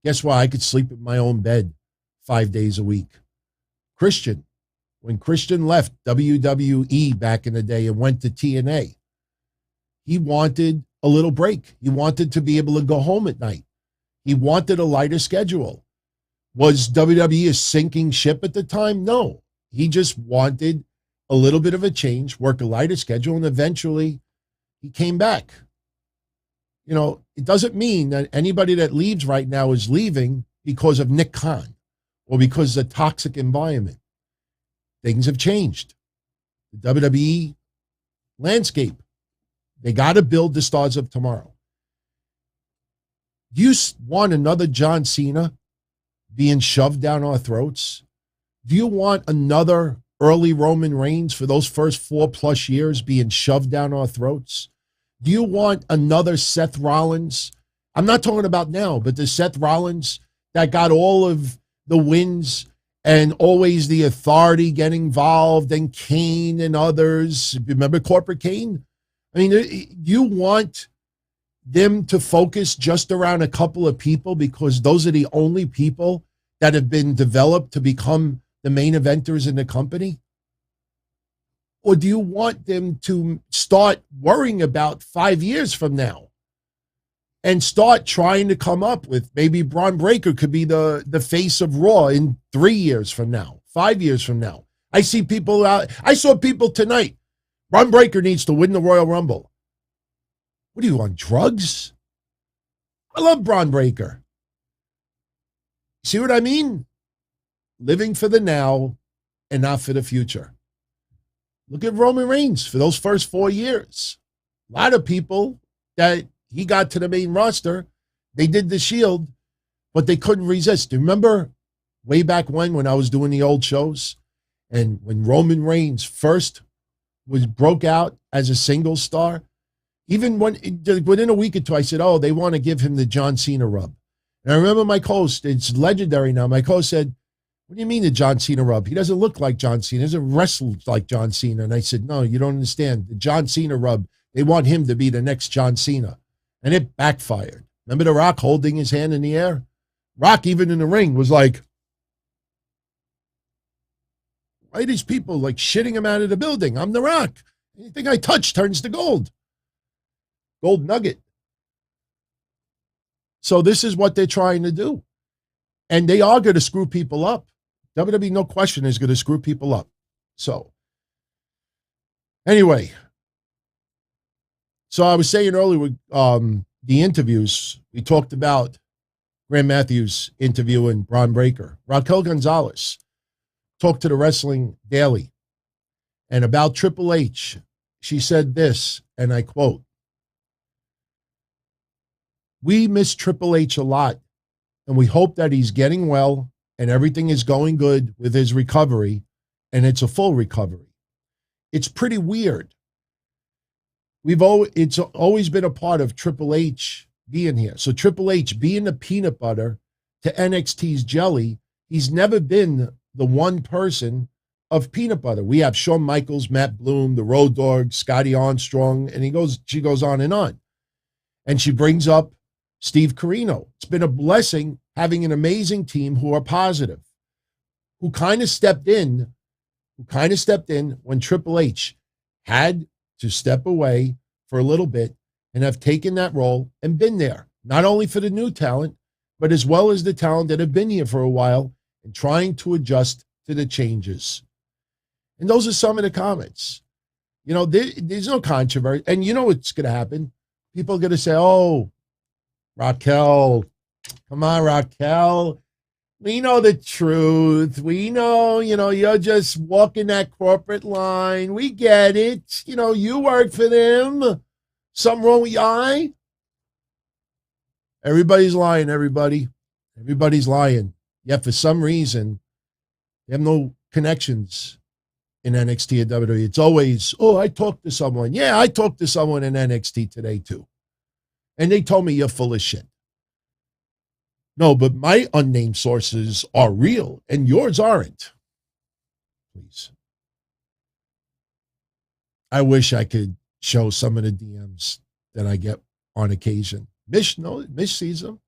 Guess what? I could sleep in my own bed 5 days a week. Christian, when Christian left WWE back in the day and went to TNA, he wanted a little break. He wanted to be able to go home at night. He wanted a lighter schedule. Was WWE a sinking ship at the time? No. He just wanted a little bit of a change, work a lighter schedule, and eventually he came back. It doesn't mean that anybody that leaves right now is leaving because of Nick Khan or because of a toxic environment. Things have changed. The WWE landscape, they got to build the stars of tomorrow. Do you want another John Cena being shoved down our throats? Do you want another early Roman Reigns for those first 4+ years being shoved down our throats? Do you want another Seth Rollins? I'm not talking about now, but the Seth Rollins that got all of the wins and always the authority getting involved, and Kane and others. Remember Corporate Kane? I mean, you want them to focus just around a couple of people because those are the only people that have been developed to become the main eventers in the company? Or do you want them to start worrying about 5 years from now and start trying to come up with maybe Bron Breakker could be the face of Raw in 3 years from now, 5 years from now? I see people out. I saw people tonight. Bron Breakker needs to win the Royal Rumble. What are you, on drugs? I love Bron Breakker. See what I mean? Living for the now and not for the future. Look at Roman Reigns for those first 4 years. A lot of people that he got to the main roster, they did the Shield, but they couldn't resist. Do you remember way back when I was doing the old shows and when Roman Reigns first broke out as a single star? Even within a week or two, I said, oh, they want to give him the John Cena rub. And I remember my co-host, it's legendary now, my co-host said, what do you mean the John Cena rub? He doesn't look like John Cena. He doesn't wrestle like John Cena. And I said, no, you don't understand. The John Cena rub, they want him to be the next John Cena. And it backfired. Remember The Rock holding his hand in the air? Rock, even in the ring, was like, why are these people like shitting him out of the building? I'm The Rock. Anything I touch turns to gold. Gold nugget. So this is what they're trying to do. And they are going to screw people up. WWE, no question, is going to screw people up. So, anyway. So I was saying earlier with the interviews, we talked about Graham Matthews interviewing Bron Breakker. Raquel Gonzalez talked to the Wrestling Daily. And about Triple H, she said this, and I quote, "We miss Triple H a lot, and we hope that he's getting well and everything is going good with his recovery, and it's a full recovery. It's pretty weird. It's always been a part of Triple H being here. So Triple H being the peanut butter to NXT's jelly, he's never been the one person of peanut butter. We have Shawn Michaels, Matt Bloom, the Road Dogg, Scotty Armstrong, and she goes on. And she brings up Steve Corino. It's been a blessing having an amazing team who are positive, who kind of stepped in when Triple H had to step away for a little bit and have taken that role and been there, not only for the new talent, but as well as the talent that have been here for a while and trying to adjust to the changes." And those are some of the comments. You know, there's no controversy. And you know what's going to happen? People are going to say, oh, Raquel, come on, Raquel. We know the truth. We know, you're just walking that corporate line. We get it. You work for them. Something wrong with your eye? Everybody's lying, everybody. Everybody's lying. Yet for some reason, they have no connections in NXT and WWE. It's always, oh, I talked to someone. Yeah, I talked to someone in NXT today too. And they told me you're full of shit. No, but my unnamed sources are real and yours aren't. Please. I wish I could show some of the DMs that I get on occasion. Mish sees them.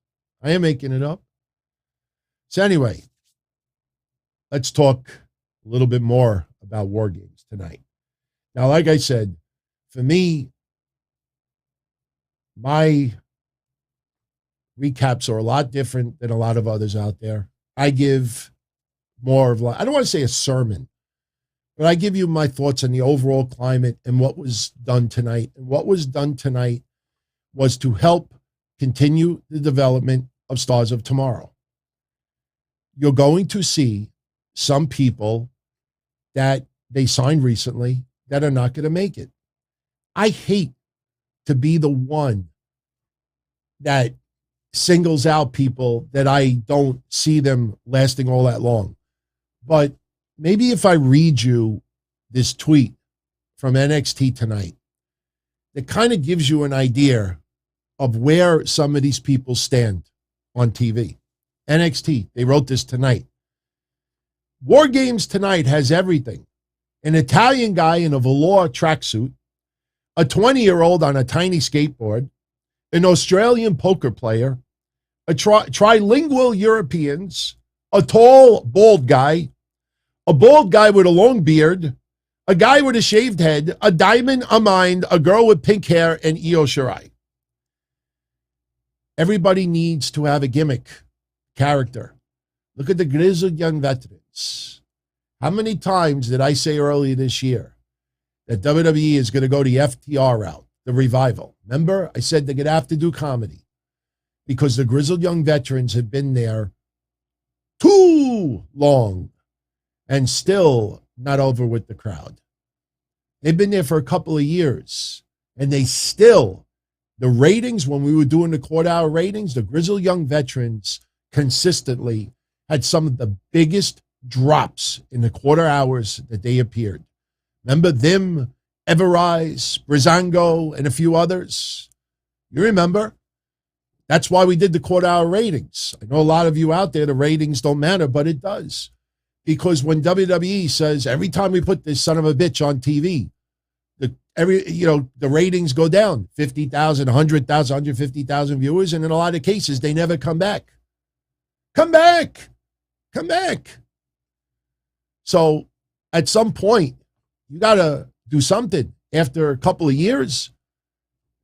I am making it up. So anyway, let's talk a little bit more about WarGames tonight. Now, like I said, for me, my recaps are a lot different than a lot of others out there. I give more of, I don't want to say a sermon, but I give you my thoughts on the overall climate and what was done tonight. And what was done tonight was to help continue the development of Stars of Tomorrow. You're going to see some people that they signed recently that are not going to make it. I hate to be the one that singles out people that I don't see them lasting all that long. But maybe if I read you this tweet from NXT tonight, that kind of gives you an idea of where some of these people stand on TV. NXT, they wrote this tonight. WarGames tonight has everything. An Italian guy in a velour tracksuit, a 20-year-old on a tiny skateboard, an Australian poker player, a trilingual Europeans, a tall, bald guy, a bald guy with a long beard, a guy with a shaved head, a diamond, a mind, a girl with pink hair, and Io Shirai. Everybody needs to have a gimmick, character. Look at the grizzled young veterans. How many times did I say earlier this year that WWE is going to go the FTR route, the revival? Remember, I said they're going to have to do comedy because the grizzled young veterans have been there too long and still not over with the crowd. They've been there for a couple of years, and they still, the ratings, when we were doing the quarter-hour ratings, the grizzled young veterans consistently had some of the biggest drops in the quarter hours that they appeared. Remember them, Everrise, Breezango, and a few others? You remember? That's why we did the quarter-hour ratings. I know a lot of you out there, the ratings don't matter, but it does. Because when WWE says, every time we put this son of a bitch on TV, the ratings go down, 50,000, 100,000, 150,000 viewers, and in a lot of cases, they never come back. Come back! Come back! So at some point, you got to do something. After a couple of years,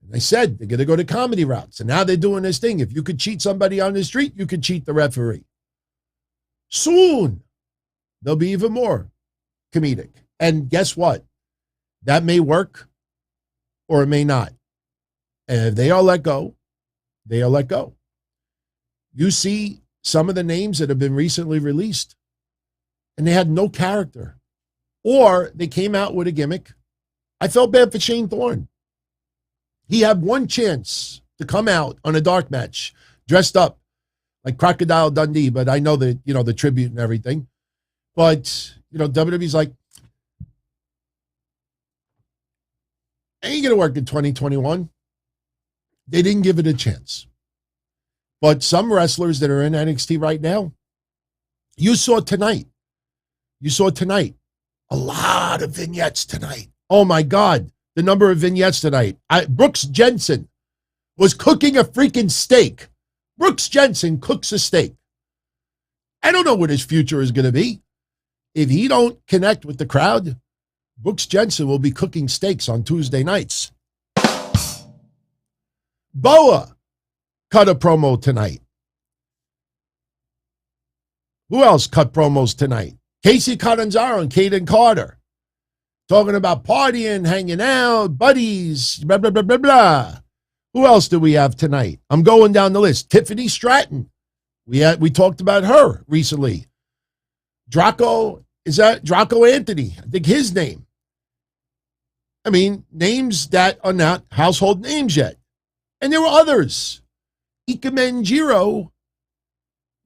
they said they're going to go to comedy routes. And now they're doing this thing. If you could cheat somebody on the street, you could cheat the referee. Soon, there'll be even more comedic. And guess what? That may work or it may not. And if they are let go, they are let go. You see some of the names that have been recently released, and they had no character. Or they came out with a gimmick. I felt bad for Shane Thorne. He had one chance to come out on a dark match, dressed up like Crocodile Dundee, but I know that, the tribute and everything. But, WWE's like, ain't going to work in 2021. They didn't give it a chance. But some wrestlers that are in NXT right now, you saw tonight a lot of vignettes tonight. Oh my God, the number of vignettes tonight. Brooks Jensen was cooking a freaking steak. Brooks Jensen cooks a steak. I don't know what his future is going to be. If he don't connect with the crowd, Brooks Jensen will be cooking steaks on Tuesday nights. Boa cut a promo tonight. Who else cut promos tonight? Casey Catanzaro and Kaden Carter. Talking about partying, hanging out, buddies, blah, blah, blah, blah, blah. Who else do we have tonight? I'm going down the list. Tiffany Stratton. We talked about her recently. Draco, is that Draco Anthony? I think his name. I mean, names that are not household names yet. And there were others. Ikemen Jiro.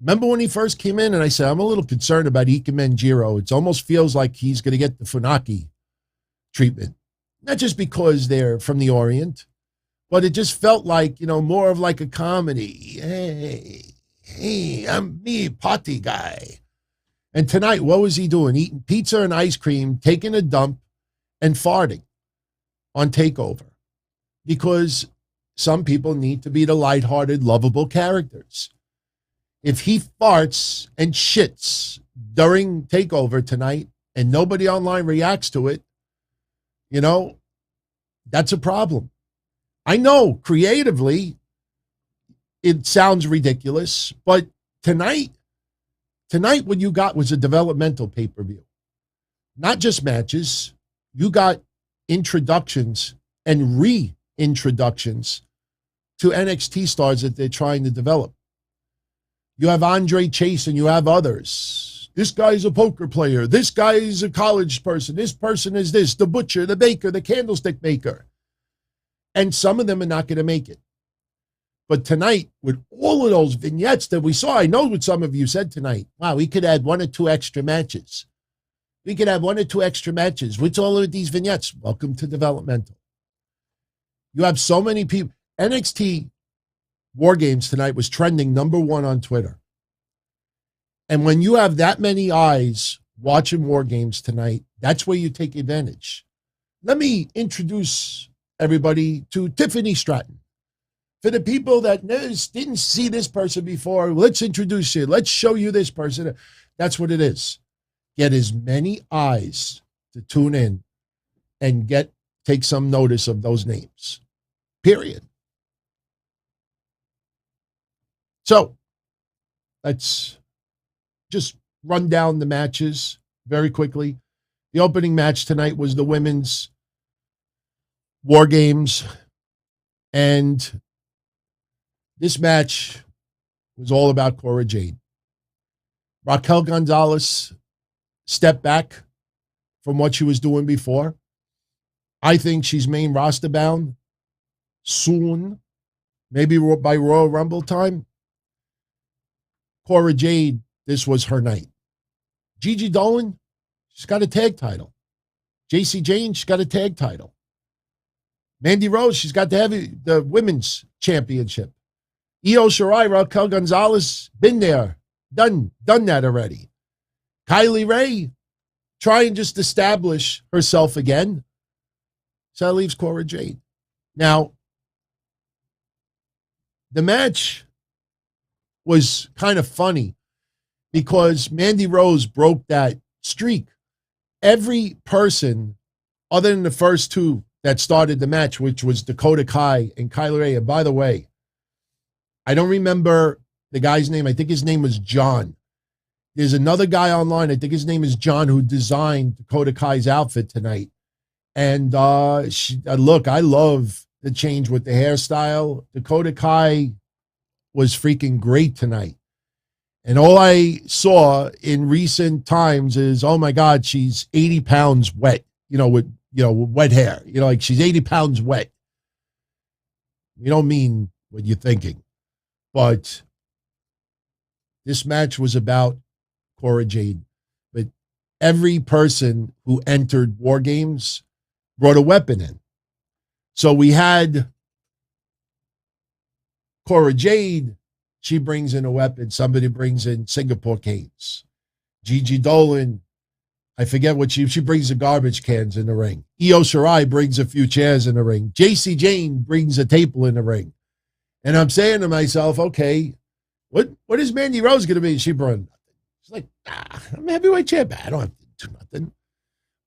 Remember when he first came in and I said, I'm a little concerned about Ikemen Jiro. It almost feels like he's going to get the Funaki treatment. Not just because they're from the Orient, but it just felt like, more of like a comedy. Hey, I'm me, potty guy. And tonight, what was he doing? Eating pizza and ice cream, taking a dump, and farting on TakeOver. Because some people need to be the lighthearted, lovable characters. If he farts and shits during TakeOver tonight and nobody online reacts to it, that's a problem. I know creatively it sounds ridiculous, but tonight what you got was a developmental pay-per-view. Not just matches. You got introductions and reintroductions to NXT stars that they're trying to develop. You have Andre Chase and you have others. This guy's a poker player. This guy is a college person. This person is this, the butcher, the baker, the candlestick maker. And some of them are not going to make it. But tonight, with all of those vignettes that we saw, I know what some of you said tonight. Wow, we could add 1 or 2 extra matches. We could have 1 or 2 extra matches. What's all of these vignettes? Welcome to developmental. You have so many people. NXT WarGames tonight was trending #1 on Twitter. And when you have that many eyes watching WarGames tonight, that's where you take advantage. Let me introduce everybody to Tiffany Stratton For the people that didn't see this person before, let's introduce you. Let's show you this person. That's what it is. Get as many eyes to tune in and take some notice of those names. Period. So let's just run down the matches very quickly. The opening match tonight was the women's WarGames, and this match was all about Cora Jade. Raquel Gonzalez stepped back from what she was doing before. I think she's main roster bound soon, maybe by Royal Rumble time. Cora Jade, this was her night. Gigi Dolan, she's got a tag title. JC Jane, she's got a tag title. Mandy Rose, she's got the women's championship. Io Shirai, Raquel Gonzalez, been there, done that already. Kylie Ray, try and just establish herself again. So that leaves Cora Jade. Now, the match was kind of funny because Mandy Rose broke that streak. Every person, other than the first two that started the match, which was Dakota Kai and Kylie Ray. And by the way, I don't remember the guy's name. I think his name was John. There's another guy online, I think his name is John, who designed Dakota Kai's outfit tonight. And look, I love the change with the hairstyle. Dakota Kai was freaking great tonight. And all I saw in recent times is, oh my God, she's 80 pounds wet, with wet hair. Like she's 80 pounds wet. You don't mean what you're thinking. But this match was about Cora Jade. But every person who entered WarGames brought a weapon in. So we had Cora Jade. She brings in a weapon. Somebody brings in Singapore canes. Gigi Dolan, I forget what she brings the garbage cans in the ring. Io Shirai brings a few chairs in the ring. JC Jane brings a table in the ring. And I'm saying to myself, okay, what is Mandy Rose going to be? She brought nothing. She's like, I'm a heavyweight champ. I don't have to do nothing.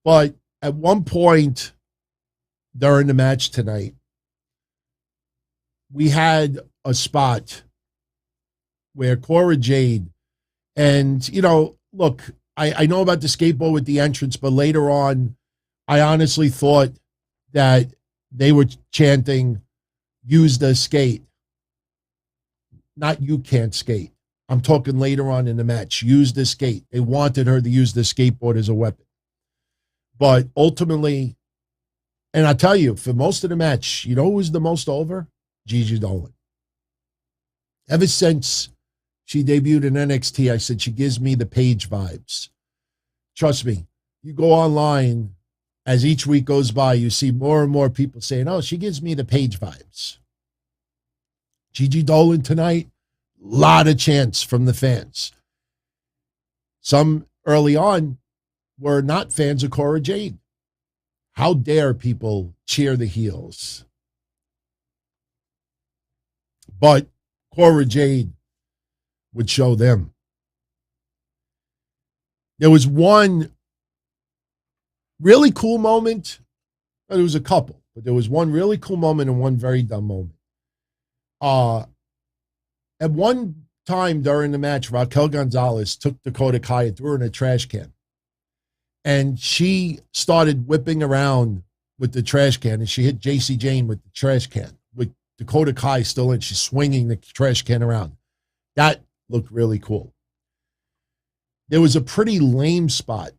But at one point during the match tonight, we had a spot where Cora Jade, and, look, I know about the skateboard with the entrance, but later on, I honestly thought that they were chanting, use the skate. Not you can't skate. I'm talking later on in the match. Use the skate. They wanted her to use the skateboard as a weapon. But ultimately, and I tell you, for most of the match, who was the most over? Gigi Dolan. Ever since she debuted in NXT, I said she gives me the Paige vibes. Trust me, you go online, as each week goes by, you see more and more people saying, oh, she gives me the Paige vibes. Gigi Dolan tonight, a lot of chants from the fans. Some early on were not fans of Cora Jade. How dare people cheer the heels? But Cora Jade would show them. There was one really cool moment. There was a couple, but there was one really cool moment and one very dumb moment. At one time during the match, Raquel Gonzalez took Dakota Kai and threw her in a trash can. And she started whipping around with the trash can, and she hit JC Jane with the trash can, with Dakota Kai still in. She's swinging the trash can around. That looked really cool. There was a pretty lame spot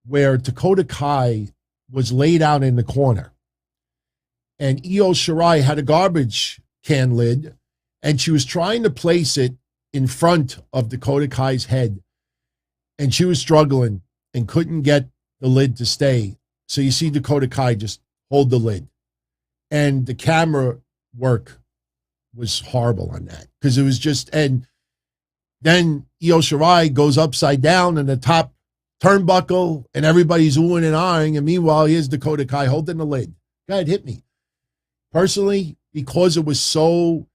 where Dakota Kai was laid out in the corner, and Io Shirai had a garbage can lid, and she was trying to place it in front of Dakota Kai's head, and she was struggling and couldn't get the lid to stay. So you see Dakota Kai just hold the lid. And the camera work was horrible on that, because it was just, and then Io Shirai goes upside down in the top turnbuckle, and everybody's oohing and ahhing, and meanwhile, here's Dakota Kai holding the lid. God, hit me. Personally, because it was so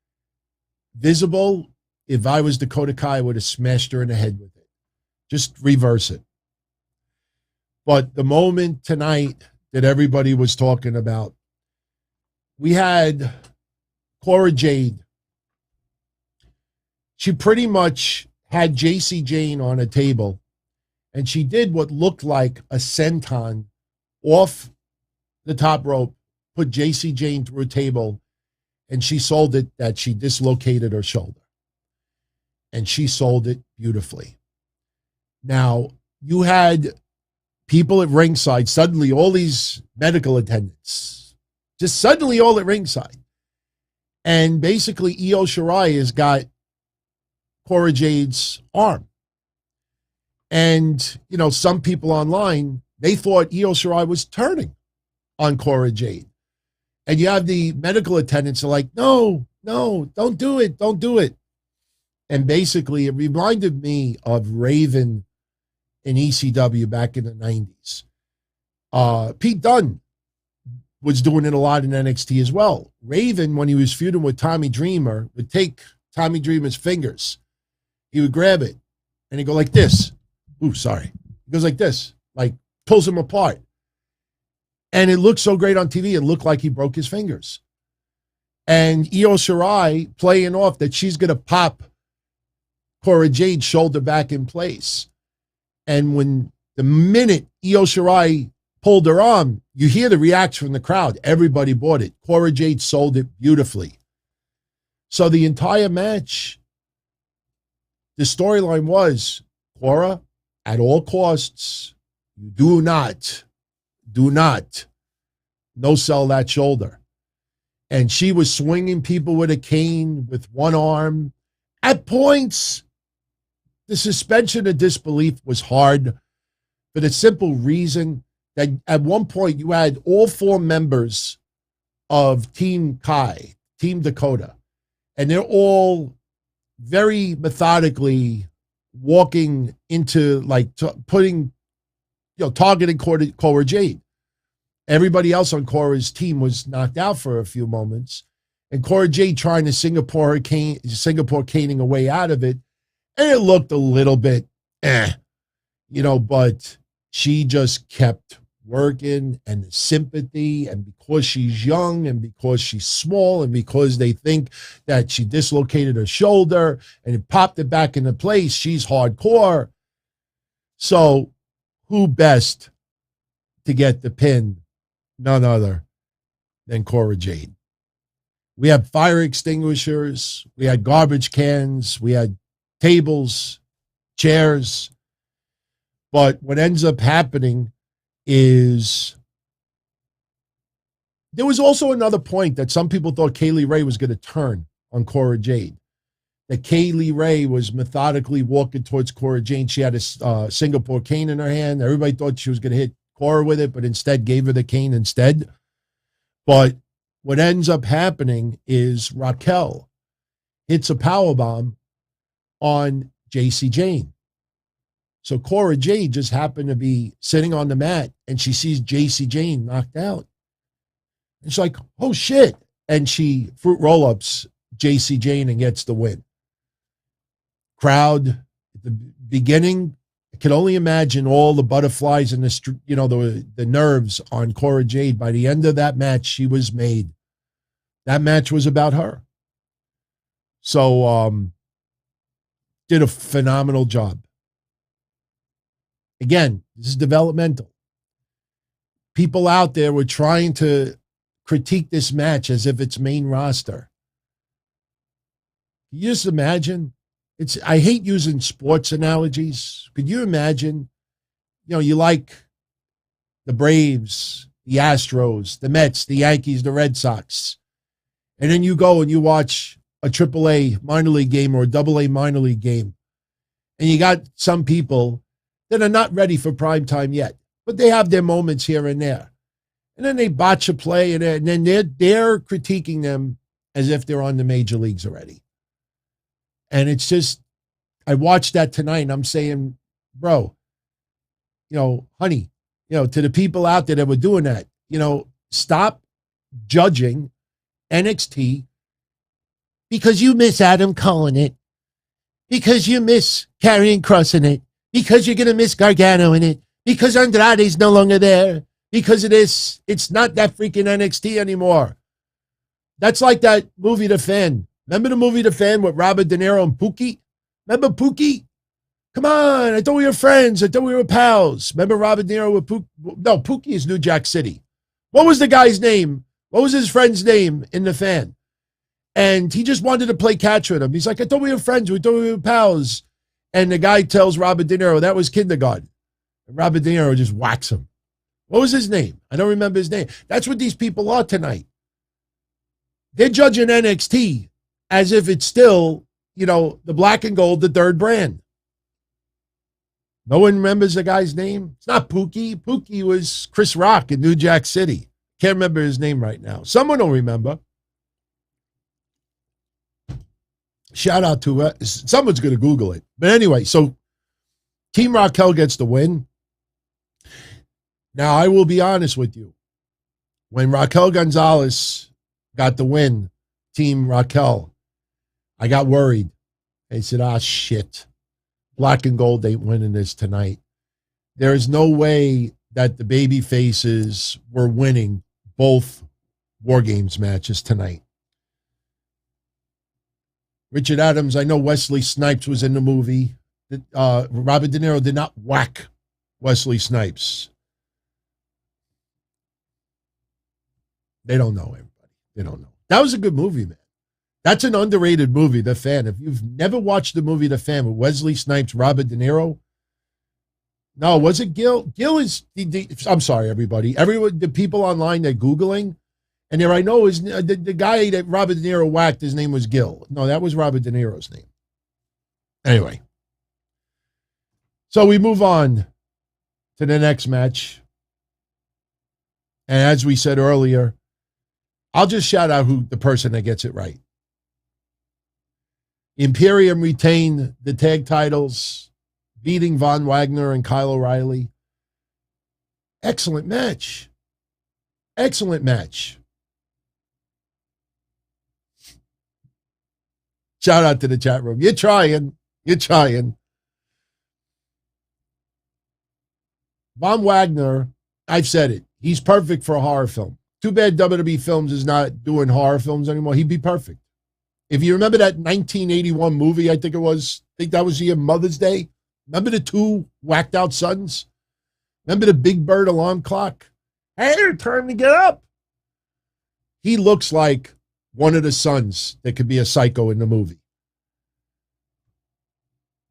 visible. If I was Dakota Kai, I would have smashed her in the head with it. Just reverse it. But the moment tonight that everybody was talking about, we had Cora Jade. She pretty much had JC Jane on a table, and she did what looked like a senton off the top rope, put JC Jane through a table, and she sold it that she dislocated her shoulder. And she sold it beautifully. Now, you had people at ringside, suddenly all these medical attendants, just suddenly all at ringside. And basically, Io Shirai has got Cora Jade's arm. And, you know, some people online, they thought Io Shirai was turning on Cora Jade. And you have the medical attendants are like, no, don't do it. Don't do it. And basically, it reminded me of Raven in ECW back in the 90s. Pete Dunne was doing it a lot in NXT as well. Raven, when he was feuding with Tommy Dreamer, would take Tommy Dreamer's fingers. He would grab it, and he'd go like this. Ooh, sorry. He goes like this, like pulls him apart. And it looked so great on TV, it looked like he broke his fingers. And Io Shirai playing off that she's going to pop Cora Jade's shoulder back in place. And when the minute Io Shirai pulled her arm, you hear the reaction from the crowd. Everybody bought it. Cora Jade sold it beautifully. So the entire match, the storyline was, Cora, at all costs, you do not no sell that shoulder. And she was swinging people with a cane with one arm. At points, the suspension of disbelief was hard for the simple reason that at one point you had all four members of Team Kai, Team Dakota, and they're all very methodically walking into like putting, targeting Cora Jade. Everybody else on Cora's team was knocked out for a few moments, and Cora Jade trying to Singapore caning a way out of it, and it looked a little bit, but she just kept working, and the sympathy, and because she's young, and because she's small, and because they think that she dislocated her shoulder and it popped it back into place, she's hardcore. So who best to get the pin? None other than Cora Jade. We had fire extinguishers, we had garbage cans, we had tables, chairs. But what ends up happening is there was also another point that some people thought Kaylee Ray was going to turn on Cora Jade. That Kaylee Ray was methodically walking towards Cora Jade. She had a Singapore cane in her hand. Everybody thought she was going to hit Cora with it, but instead gave her the cane instead. But what ends up happening is Raquel hits a powerbomb on JC Jane. So Cora Jade just happened to be sitting on the mat, and she sees JC Jane knocked out. And she's like, oh shit. And she fruit roll-ups JC Jane and gets the win. Crowd at the beginning, I can only imagine all the butterflies and the nerves on Cora Jade. By the end of that match, she was made. That match was about her. So, did a phenomenal job. Again, this is developmental. People out there were trying to critique this match as if it's main roster. Can you just imagine? I hate using sports analogies. Could you imagine, you like the Braves, the Astros, the Mets, the Yankees, the Red Sox, and then you go and you watch a AAA minor league game or a AA minor league game, and you got some people that are not ready for prime time yet, but they have their moments here and there. And then they botch a play, and then they're critiquing them as if they're on the major leagues already. And it's just, I watched that tonight, and I'm saying, bro, honey, to the people out there that were doing that, stop judging NXT because you miss Adam Cole in it, because you miss Karrion Kross in it, because you're going to miss Gargano in it, because Andrade's no longer there, because of this. It's not that freaking NXT anymore. That's like that movie The Fan. Remember the movie The Fan with Robert De Niro and Pookie? Remember Pookie? Come on, I thought we were friends. I thought we were pals. Remember Robert De Niro with Pookie? No, Pookie is New Jack City. What was the guy's name? What was his friend's name in The Fan? And he just wanted to play catch with him. He's like, I thought we were friends. We thought we were pals. And the guy tells Robert De Niro, that was kindergarten. And Robert De Niro just whacks him. What was his name? I don't remember his name. That's what these people are tonight. They're judging NXT as if it's still, the black and gold, the third brand. No one remembers the guy's name? It's not Pookie. Pookie was Chris Rock in New Jack City. Can't remember his name right now. Someone will remember. Shout out to someone's going to Google it. But anyway, so Team Raquel gets the win. Now, I will be honest with you. When Raquel Gonzalez got the win, Team Raquel, I got worried. I said, shit. Black and gold ain't winning this tonight. There is no way that the baby faces were winning both WarGames matches tonight. Richard Adams, I know Wesley Snipes was in the movie. Robert De Niro did not whack Wesley Snipes. They don't know, everybody. They don't know. That was a good movie, man. That's an underrated movie, The Fan. If you've never watched the movie The Fan with Wesley Snipes, Robert De Niro. No, was it Gil? Gil is, I'm sorry, everybody. Everyone, the people online, they're Googling. And there I know is the guy that Robert De Niro whacked, his name was Gil. No, that was Robert De Niro's name. Anyway. So we move on to the next match. And as we said earlier, I'll just shout out the person that gets it right. Imperium retained the tag titles, beating Von Wagner and Kyle O'Reilly. Excellent match. Excellent match. Shout out to the chat room. You're trying. You're trying. Von Wagner, I've said it. He's perfect for a horror film. Too bad WWE Films is not doing horror films anymore. He'd be perfect. If you remember that 1981 movie, I think it was, I think that was the year Mother's Day. Remember the two whacked out sons? Remember the Big Bird alarm clock? Hey, time to get up. He looks like one of the sons that could be a psycho in the movie.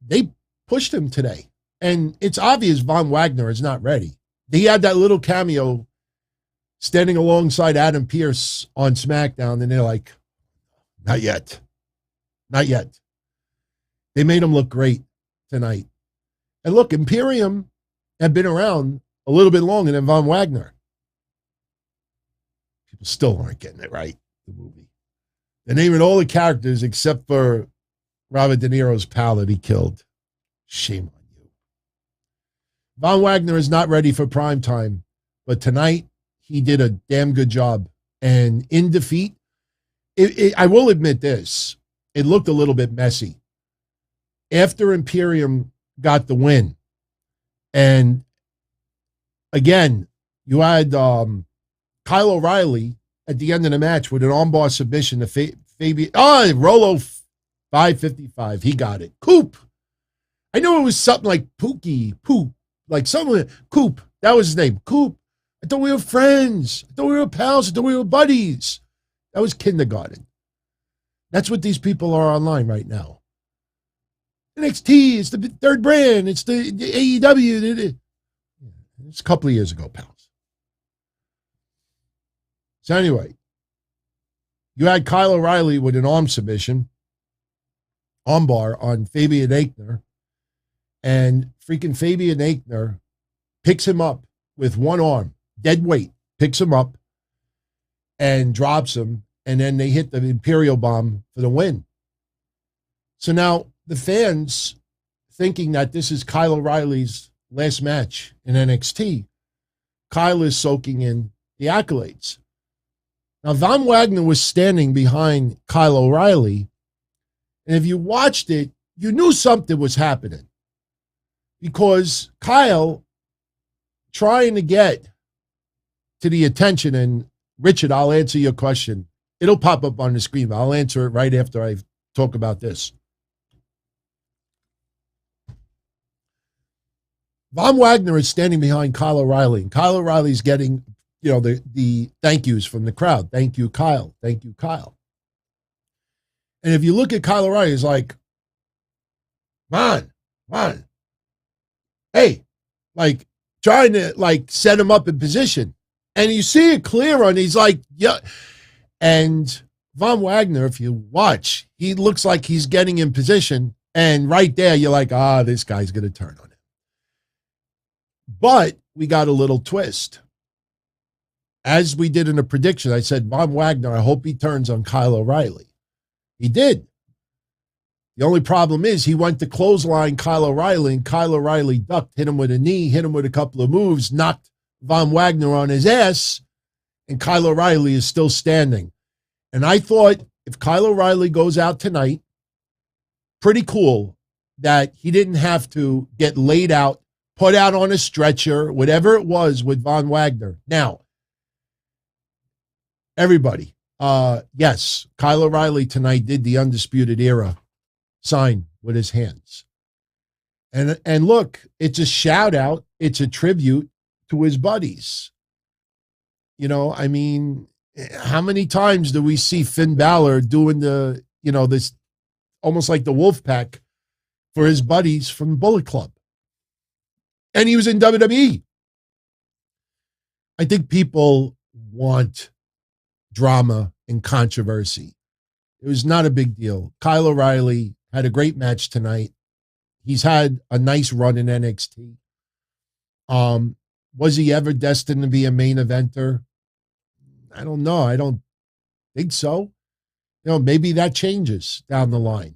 They pushed him today. And it's obvious Von Wagner is not ready. He had that little cameo standing alongside Adam Pearce on SmackDown, and they're like, not yet. Not yet. They made him look great tonight. And look, Imperium had been around a little bit longer than Von Wagner. People still aren't getting it right, the movie. They're naming all the characters except for Robert De Niro's pal that he killed. Shame on you. Von Wagner is not ready for prime time, but tonight he did a damn good job. And in defeat, I will admit this, it looked a little bit messy. After Imperium got the win, and again, you had Kyle O'Reilly at the end of the match with an armbar submission to Fabian. Rolo 555. He got it. Coop. I knew it was something like Pookie, Poop, like someone, Coop. That was his name. Coop. I thought we were friends. I thought we were pals. I thought we were buddies. That was kindergarten. That's what these people are online right now. NXT, it's the third brand. It's the AEW. It's a couple of years ago, pals. So anyway, you had Kyle O'Reilly with an arm submission, armbar on Fabian Aichner, and freaking Fabian Aichner picks him up with one arm, dead weight, picks him up and drops him, and then they hit the Imperial Bomb for the win. So now the fans thinking that this is Kyle O'Reilly's last match in NXT, Kyle is soaking in the accolades. Now, Von Wagner was standing behind Kyle O'Reilly, and if you watched it, you knew something was happening because Kyle trying to get to the attention, and Richard, I'll answer your question. It'll pop up on the screen. I'll answer it right after I talk about this. Von Wagner is standing behind Kyle O'Reilly, and Kyle O'Reilly's getting, the thank yous from the crowd. Thank you, Kyle. Thank you, Kyle. And if you look at Kyle O'Reilly, he's like, come on. Hey, like trying to set him up in position. And you see it clear on, he's like, yeah. And Von Wagner, if you watch, he looks like he's getting in position. And right there, you're like, this guy's going to turn on him. But we got a little twist. As we did in a prediction, I said, Von Wagner, I hope he turns on Kyle O'Reilly. He did. The only problem is he went to clothesline Kyle O'Reilly, and Kyle O'Reilly ducked, hit him with a knee, hit him with a couple of moves, knocked Von Wagner on his ass, and Kyle O'Reilly is still standing. And I thought if Kyle O'Reilly goes out tonight, pretty cool that he didn't have to get laid out, put out on a stretcher, whatever it was with Von Wagner. Now, everybody, yes, Kyle O'Reilly tonight did the Undisputed Era sign with his hands. And look, it's a shout out, it's a tribute to his buddies. I mean, how many times do we see Finn Balor doing this almost like the wolf pack for his buddies from Bullet Club? And he was in WWE. I think people want drama and controversy. It was not a big deal. Kyle O'Reilly had a great match tonight. He's had a nice run in NXT. Was he ever destined to be a main eventer? I don't know. I don't think so. Maybe that changes down the line.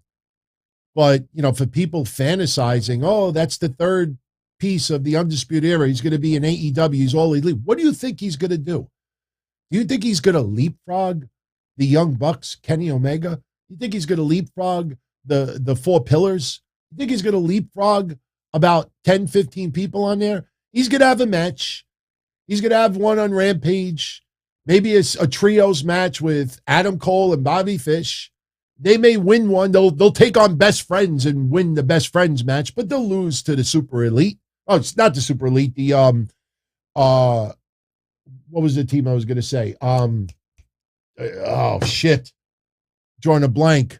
But, for people fantasizing, that's the third piece of the Undisputed Era. He's going to be in AEW. He's all elite. What do you think he's going to do? Do you think he's going to leapfrog the Young Bucks, Kenny Omega? Do you think he's going to leapfrog the Four Pillars? You think he's going to leapfrog about 10, 15 people on there? He's going to have a match. He's going to have one on Rampage. Maybe it's a trios match with Adam Cole and Bobby Fish. They may win one. They'll take on Best Friends and win the Best Friends match, but they'll lose to the Super Elite. Oh, it's not the Super Elite. The what was the team I was going to say? Drawing a blank.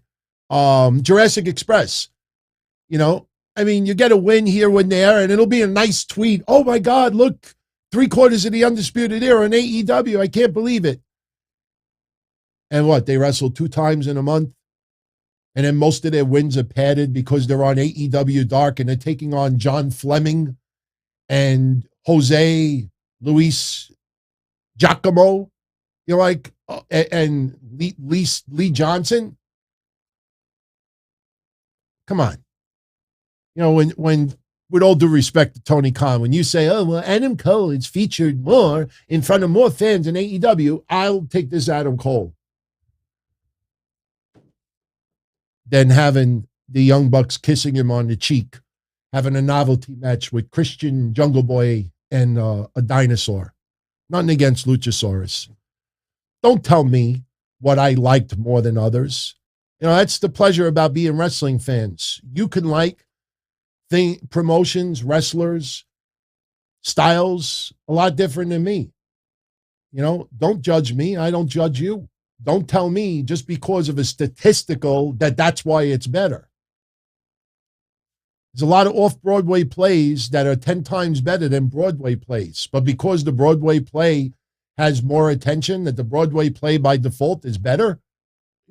Jurassic Express. I mean, you get a win here, win there, and it'll be a nice tweet. Oh my God, look, 3/4 of the Undisputed Era in AEW. I can't believe it. And what? They wrestled 2 times in a month. And then most of their wins are padded because they're on AEW Dark and they're taking on John Fleming and Jose Luis Giacomo. And Lee Johnson. Come on. When with all due respect to Tony Khan, when you say, Adam Cole is featured more in front of more fans in AEW, I'll take this Adam Cole than having the Young Bucks kissing him on the cheek, having a novelty match with Christian Jungle Boy and a dinosaur. Nothing against Luchasaurus. Don't tell me what I liked more than others. That's the pleasure about being wrestling fans. You can like promotions, wrestlers, styles a lot different than me. Don't judge me. I don't judge you. Don't tell me just because of a statistical that's why it's better. There's a lot of off-Broadway plays that are 10 times better than Broadway plays. But because the Broadway play has more attention, that the Broadway play by default is better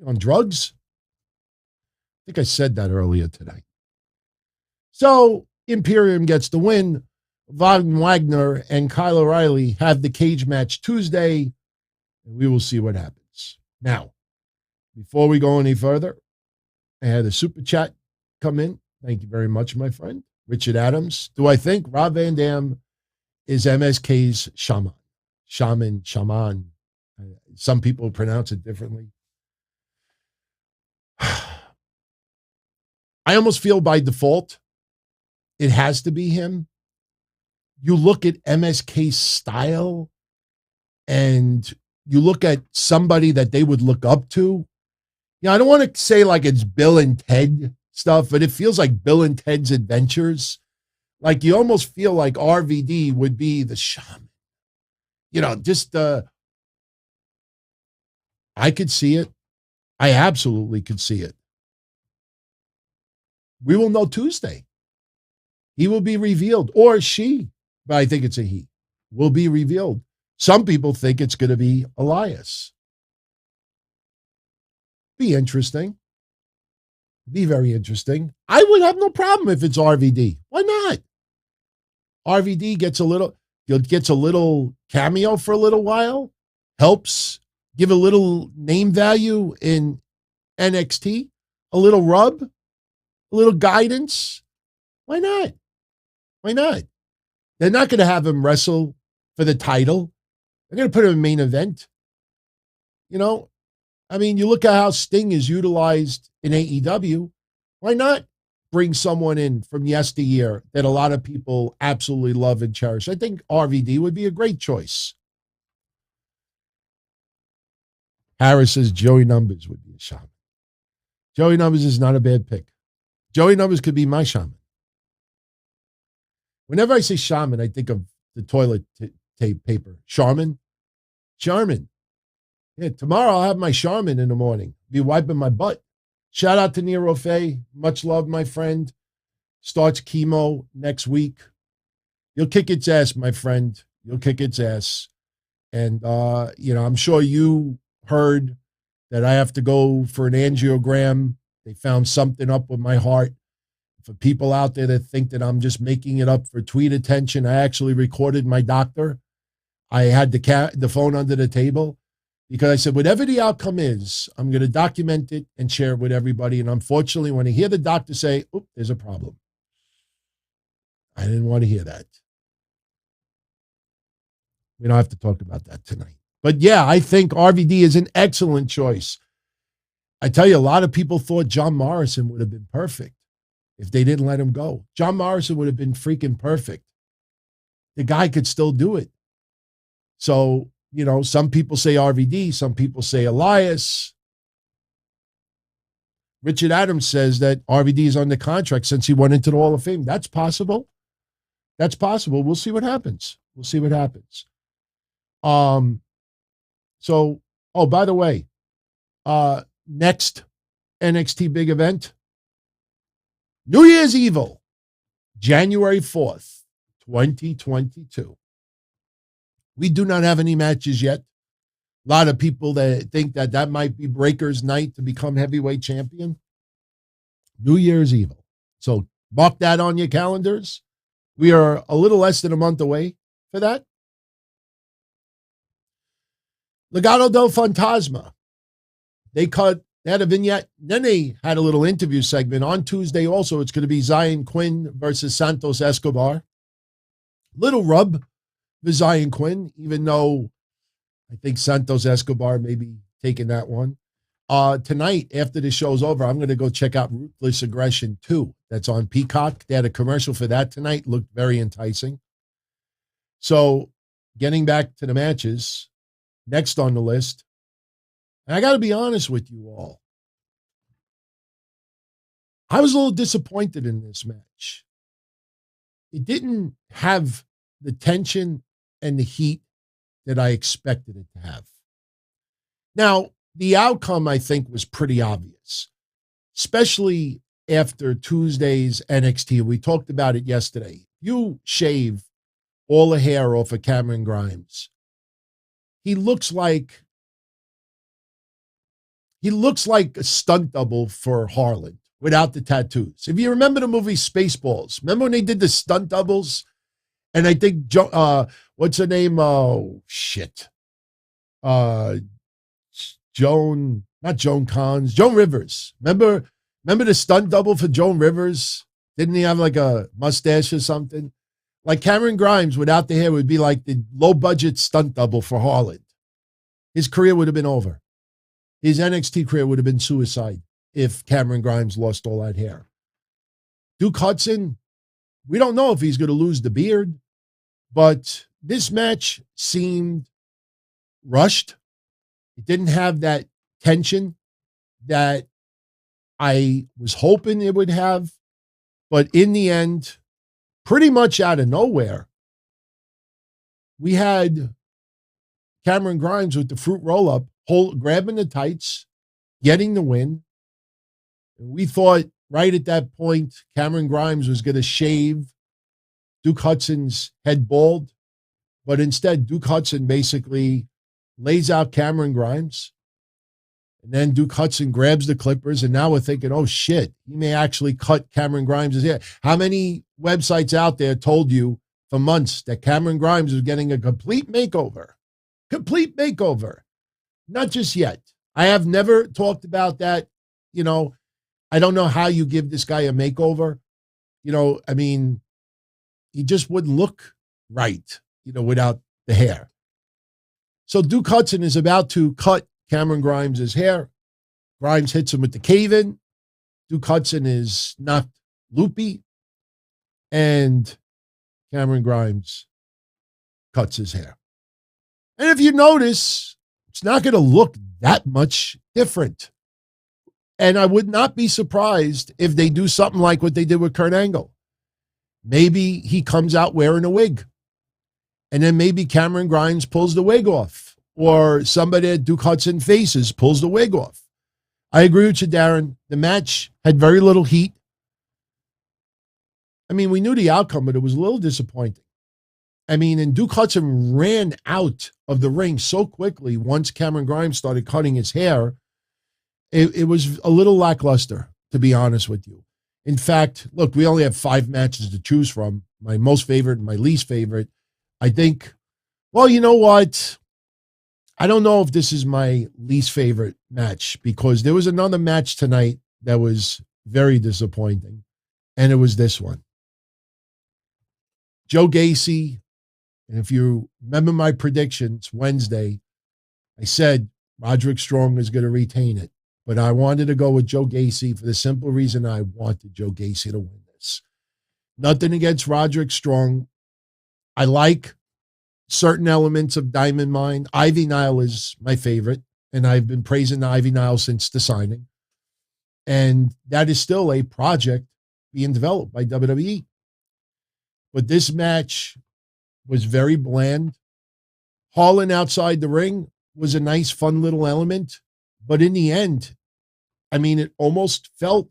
on drugs. I think I said that earlier today. So Imperium gets the win. Von Wagner and Kyle O'Reilly have the cage match Tuesday, and we will see what happens. Now, before we go any further, I had a super chat come in. Thank you very much, my friend. Richard Adams. Do I think Rob Van Dam is MSK's shaman? Shaman. Some people pronounce it differently. I almost feel by default it has to be him. You look at MSK's style and you look at somebody that they would look up to. I don't want to say like it's Bill and Ted stuff, but it feels like Bill and Ted's Adventures. Like you almost feel like RVD would be the shaman. I could see it. I absolutely could see it. We will know Tuesday. He will be revealed, or she, but I think it's a he, will be revealed. Some people think it's going to be Elias. Be interesting. Be very interesting. I would have no problem if it's RVD. Why not? RVD gets a little cameo for a little while, helps give a little name value in NXT, a little rub, a little guidance. Why not? Why not? They're not going to have him wrestle for the title. They're going to put him in main event. You look at how Sting is utilized in AEW. Why not bring someone in from yesteryear that a lot of people absolutely love and cherish? I think RVD would be a great choice. Harris says Joey Numbers would be a shaman. Joey Numbers is not a bad pick. Joey Numbers could be my shaman. Whenever I say shaman, I think of the toilet tape paper. Charmin. Yeah, tomorrow I'll have my Charmin in the morning. Be wiping my butt. Shout out to Nero Fay. Much love, my friend. Starts chemo next week. You'll kick its ass, my friend. You'll kick its ass. And, I'm sure you heard that I have to go for an angiogram. They found something up with my heart. For people out there that think that I'm just making it up for tweet attention, I actually recorded my doctor. I had the phone under the table because I said, whatever the outcome is, I'm going to document it and share it with everybody. And unfortunately, when I hear the doctor say, "Oop, there's a problem," I didn't want to hear that. We don't have to talk about that tonight. But yeah, I think RVD is an excellent choice. I tell you, a lot of people thought John Morrison would have been perfect if they didn't let him go. John Morrison would have been freaking perfect. The guy could still do it. So, some people say RVD, some people say Elias. Richard Adams says that RVD is under contract since he went into the Hall of Fame. That's possible. That's possible. We'll see what happens. By the way, next NXT big event, New Year's Evil, January 4th, 2022. We do not have any matches yet. A lot of people that think that might be Breaker's night to become heavyweight champion. New Year's Evil. So mark that on your calendars. We are a little less than a month away for that. Legado del Fantasma. They had a vignette. Then they had a little interview segment. On Tuesday also, it's going to be Zion Quinn versus Santos Escobar. Little rub for Zion Quinn, even though I think Santos Escobar may be taking that one. Tonight, after the show's over, I'm going to go check out Ruthless Aggression 2. That's on Peacock. They had a commercial for that tonight. Looked very enticing. So getting back to the matches, next on the list, and I got to be honest with you all, I was a little disappointed in this match. It didn't have the tension and the heat that I expected it to have. Now, the outcome, I think, was pretty obvious, especially after Tuesday's NXT. We talked about it yesterday. You shave all the hair off of Cameron Grimes. He looks like a stunt double for Harlan without the tattoos. If you remember the movie Spaceballs, remember when they did the stunt doubles? And I think, what's her name? Oh, shit. Not Joan Collins, Joan Rivers. Remember the stunt double for Joan Rivers? Didn't he have like a mustache or something? Like Cameron Grimes without the hair would be like the low budget stunt double for Harlan. his career would have been over. His NXT career would have been suicide if Cameron Grimes lost all that hair. Duke Hudson, we don't know if he's going to lose the beard, but this match seemed rushed. It didn't have that tension that I was hoping it would have. But in the end, pretty much out of nowhere, we had Cameron Grimes with the fruit roll-up, grabbing the tights, getting the win. We thought right at that point, Cameron Grimes was going to shave Duke Hudson's head bald. But instead, Duke Hudson basically lays out Cameron Grimes. And then Duke Hudson grabs the clippers. And now we're thinking, oh, shit, he may actually cut Cameron Grimes' hair. How many websites out there told you for months that Cameron Grimes was getting a complete makeover? Complete makeover. Not just yet. I have never talked about that. You know, I don't know how you give this guy a makeover. You know, I mean, he just wouldn't look right, you know, without the hair. So Duke Hudson is about to cut Cameron Grimes' hair. Grimes hits him with the cave-in. Duke Hudson is knocked loopy. And Cameron Grimes cuts his hair. And if you notice, it's not going to look that much different. And I would not be surprised if they do something like what they did with Kurt Angle. Maybe he comes out wearing a wig. And then maybe Cameron Grimes pulls the wig off. Or somebody at Duke Hudson faces pulls the wig off. I agree with you, Darren. The match had very little heat. I mean, we knew the outcome, but it was a little disappointing. I mean, and Duke Hudson ran out of the ring so quickly once Cameron Grimes started cutting his hair. It was a little lackluster, to be honest with you. In fact, look, we only have 5 matches to choose from. My most favorite and my least favorite. I think, well, you know what? I don't know if this is my least favorite match because there was another match tonight that was very disappointing, and it was this one. Joe Gacy, and if you remember my predictions Wednesday, I said Roderick Strong is going to retain it, but I wanted to go with Joe Gacy for the simple reason I wanted Joe Gacy to win this. Nothing against Roderick Strong. I like certain elements of Diamond Mine. Ivy Nile is my favorite, and I've been praising Ivy Nile since the signing. And that is still a project being developed by WWE. But this match was very bland. Hauling outside the ring was a nice, fun little element. But in the end, I mean, it almost felt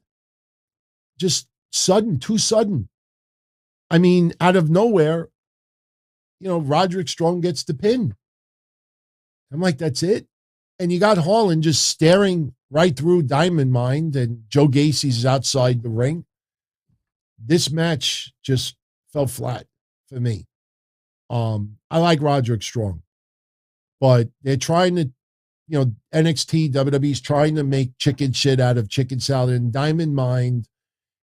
just sudden, too sudden. I mean, out of nowhere, you know, Roderick Strong gets the pin. I'm like, that's it? And you got Holland just staring right through Diamond Mine, and Joe Gacy's outside the ring. This match just fell flat for me. I like Roderick Strong, but they're trying to, you know, NXT, WWE's trying to make chicken shit out of chicken salad, and Diamond Mine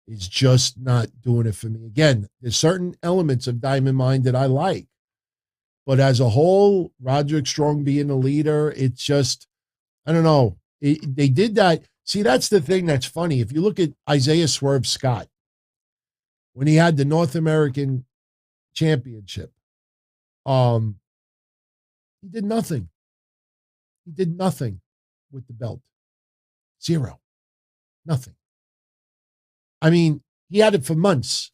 is just not doing it for me. Again, there's certain elements of Diamond Mine that I like. But as a whole, Roderick Strong being a leader, it's just, I don't know. They did that. See, that's the thing that's funny. If you look at Isaiah Swerve Scott, when he had the North American Championship, he did nothing. He did nothing with the belt. Zero. Nothing. I mean, he had it for months.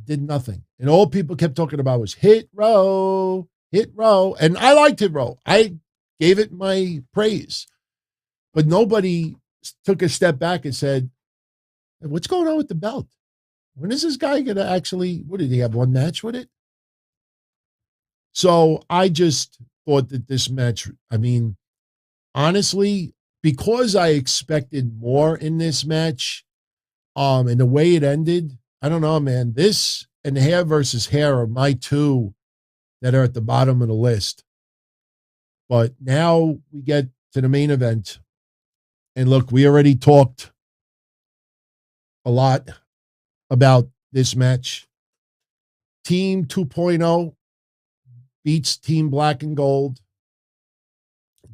Did nothing. And all people kept talking about was Hit Row. And I liked Hit Row. I gave it my praise. But nobody took a step back and said, what's going on with the belt? When is this guy going to actually, what did he have, one match with it? So I just thought that this match, I mean, honestly, because I expected more in this match, and the way it ended, I don't know, man. This and hair versus hair are my two that are at the bottom of the list. But now we get to the main event. And look, we already talked a lot about this match. Team 2.0 beats Team Black and Gold.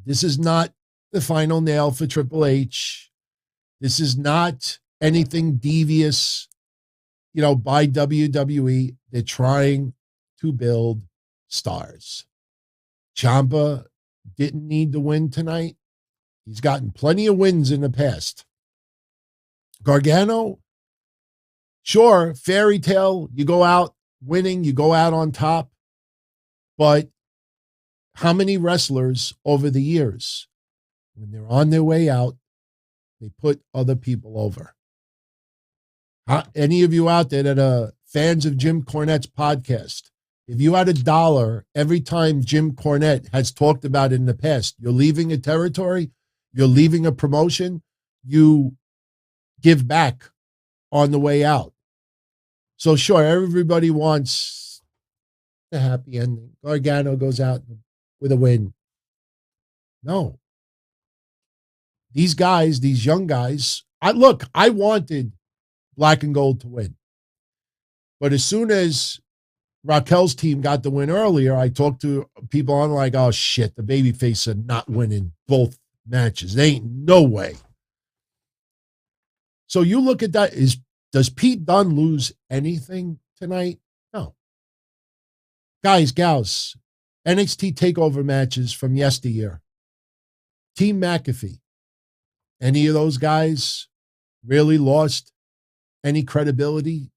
This is not the final nail for Triple H. This is not anything devious, by WWE. They're trying to build stars. Ciampa didn't need to win tonight. He's gotten plenty of wins in the past. Gargano, sure, fairy tale. You go out winning, you go out on top. But how many wrestlers over the years, when they're on their way out, they put other people over? Any of you out there that are fans of Jim Cornette's podcast, if you had $1 every time Jim Cornette has talked about it in the past, you're leaving a territory, you're leaving a promotion, you give back on the way out. So sure, everybody wants the happy ending. Gargano goes out with a win. No. These guys, these young guys, I wanted Black and Gold to win. But as soon as Raquel's team got the win earlier, I talked to people on like, oh shit, the babyface are not winning both matches. They ain't no way. So you look at that, does Pete Dunne lose anything tonight? No. Guys, gals, NXT TakeOver matches from yesteryear. Team McAfee. Any of those guys really lost any credibility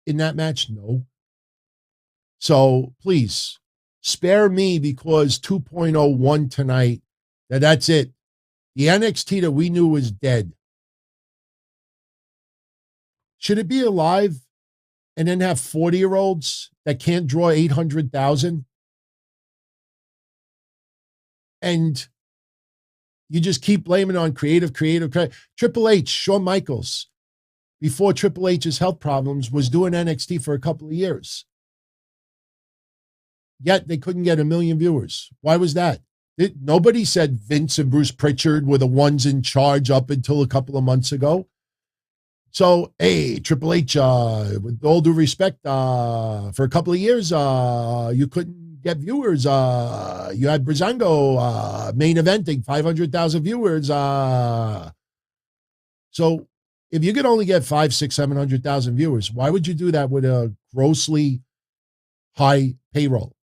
in that match? No. So please, spare me because 2.0 won tonight. That's it. The NXT that we knew was dead. Should it be alive and then have 40-year-olds that can't draw 800,000? And you just keep blaming it on creative. Triple H, Shawn Michaels, before Triple H's health problems, was doing NXT for a couple of years. Yet they couldn't get 1 million viewers. Why was that? Nobody said Vince and Bruce Pritchard were the ones in charge up until a couple of months ago. So, hey, Triple H, with all due respect, for a couple of years, you couldn't get viewers. You had Breezango main eventing, 500,000 viewers. So if you could only get 500, 600, 700,000 viewers, why would you do that with a grossly high payroll?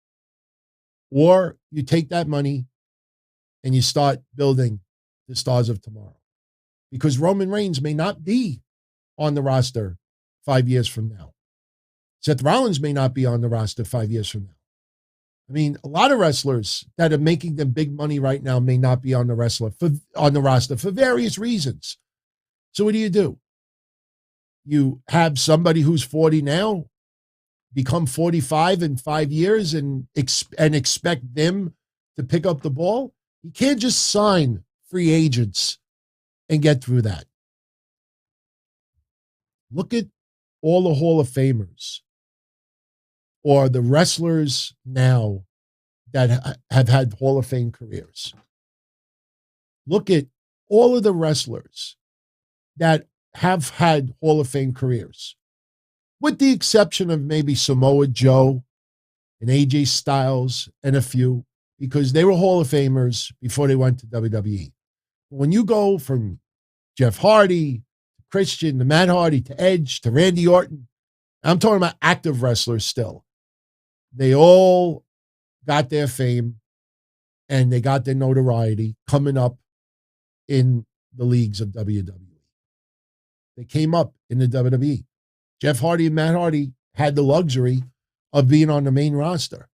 Or you take that money and you start building the stars of tomorrow. Because Roman Reigns may not be on the roster 5 years from now. Seth Rollins may not be on the roster 5 years from now. I mean, a lot of wrestlers that are making them big money right now may not be on the roster for various reasons. So what do? You have somebody who's 40 now become 45 in 5 years and expect them to pick up the ball? You can't just sign free agents and get through that. Look at all the Hall of Famers or the wrestlers now that have had Hall of Fame careers. Look at all of the wrestlers that have had Hall of Fame careers, with the exception of maybe Samoa Joe and AJ Styles and a few, because they were Hall of Famers before they went to WWE. When you go from Jeff Hardy, Christian, to Matt Hardy, to Edge, to Randy Orton, I'm talking about active wrestlers still. They all got their fame and they got their notoriety coming up in the leagues of WWE. They came up in the WWE. Jeff Hardy and Matt Hardy had the luxury of being on the main roster,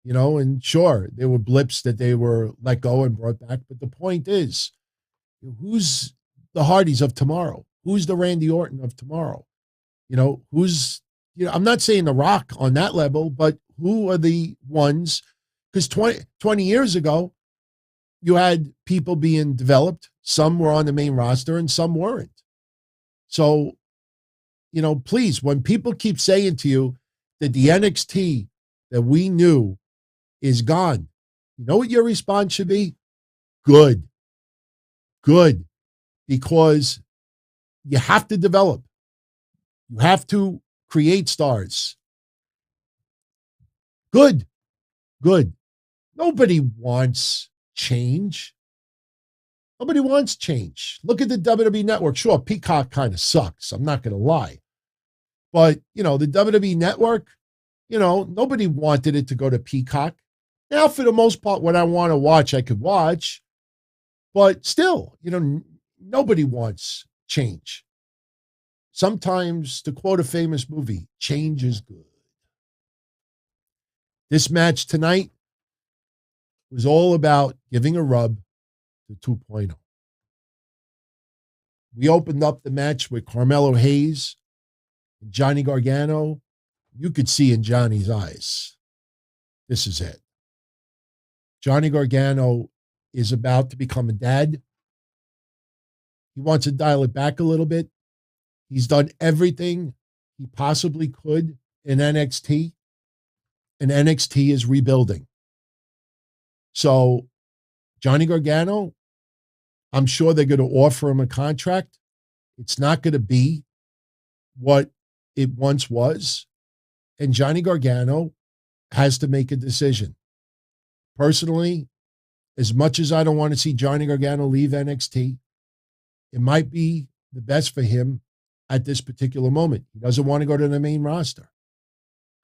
and sure, there were blips that they were let go and brought back. But the point is, who's the Hardys of tomorrow? Who's the Randy Orton of tomorrow? I'm not saying The Rock on that level, but who are the ones? Because 20 years ago, you had people being developed. Some were on the main roster and some weren't. So, please, when people keep saying to you that the NXT that we knew is gone, you know what your response should be? Good. Because you have to develop. You have to create stars. Good. Nobody wants change. Nobody wants change. Look at the WWE Network. Sure, Peacock kind of sucks. I'm not going to lie. But, the WWE Network, nobody wanted it to go to Peacock. Now, for the most part, what I want to watch, I could watch. But still, nobody wants change. Sometimes, to quote a famous movie, change is good. This match tonight was all about giving a rub to 2.0. We opened up the match with Carmelo Hayes and Johnny Gargano. You could see in Johnny's eyes, this is it. Johnny Gargano is about to become a dad. He wants to dial it back a little bit. He's done everything he possibly could in NXT, and NXT is rebuilding. So, Johnny Gargano, I'm sure they're going to offer him a contract. It's not going to be what it once was. And Johnny Gargano has to make a decision. Personally, as much as I don't want to see Johnny Gargano leave NXT, it might be the best for him at this particular moment. He doesn't want to go to the main roster.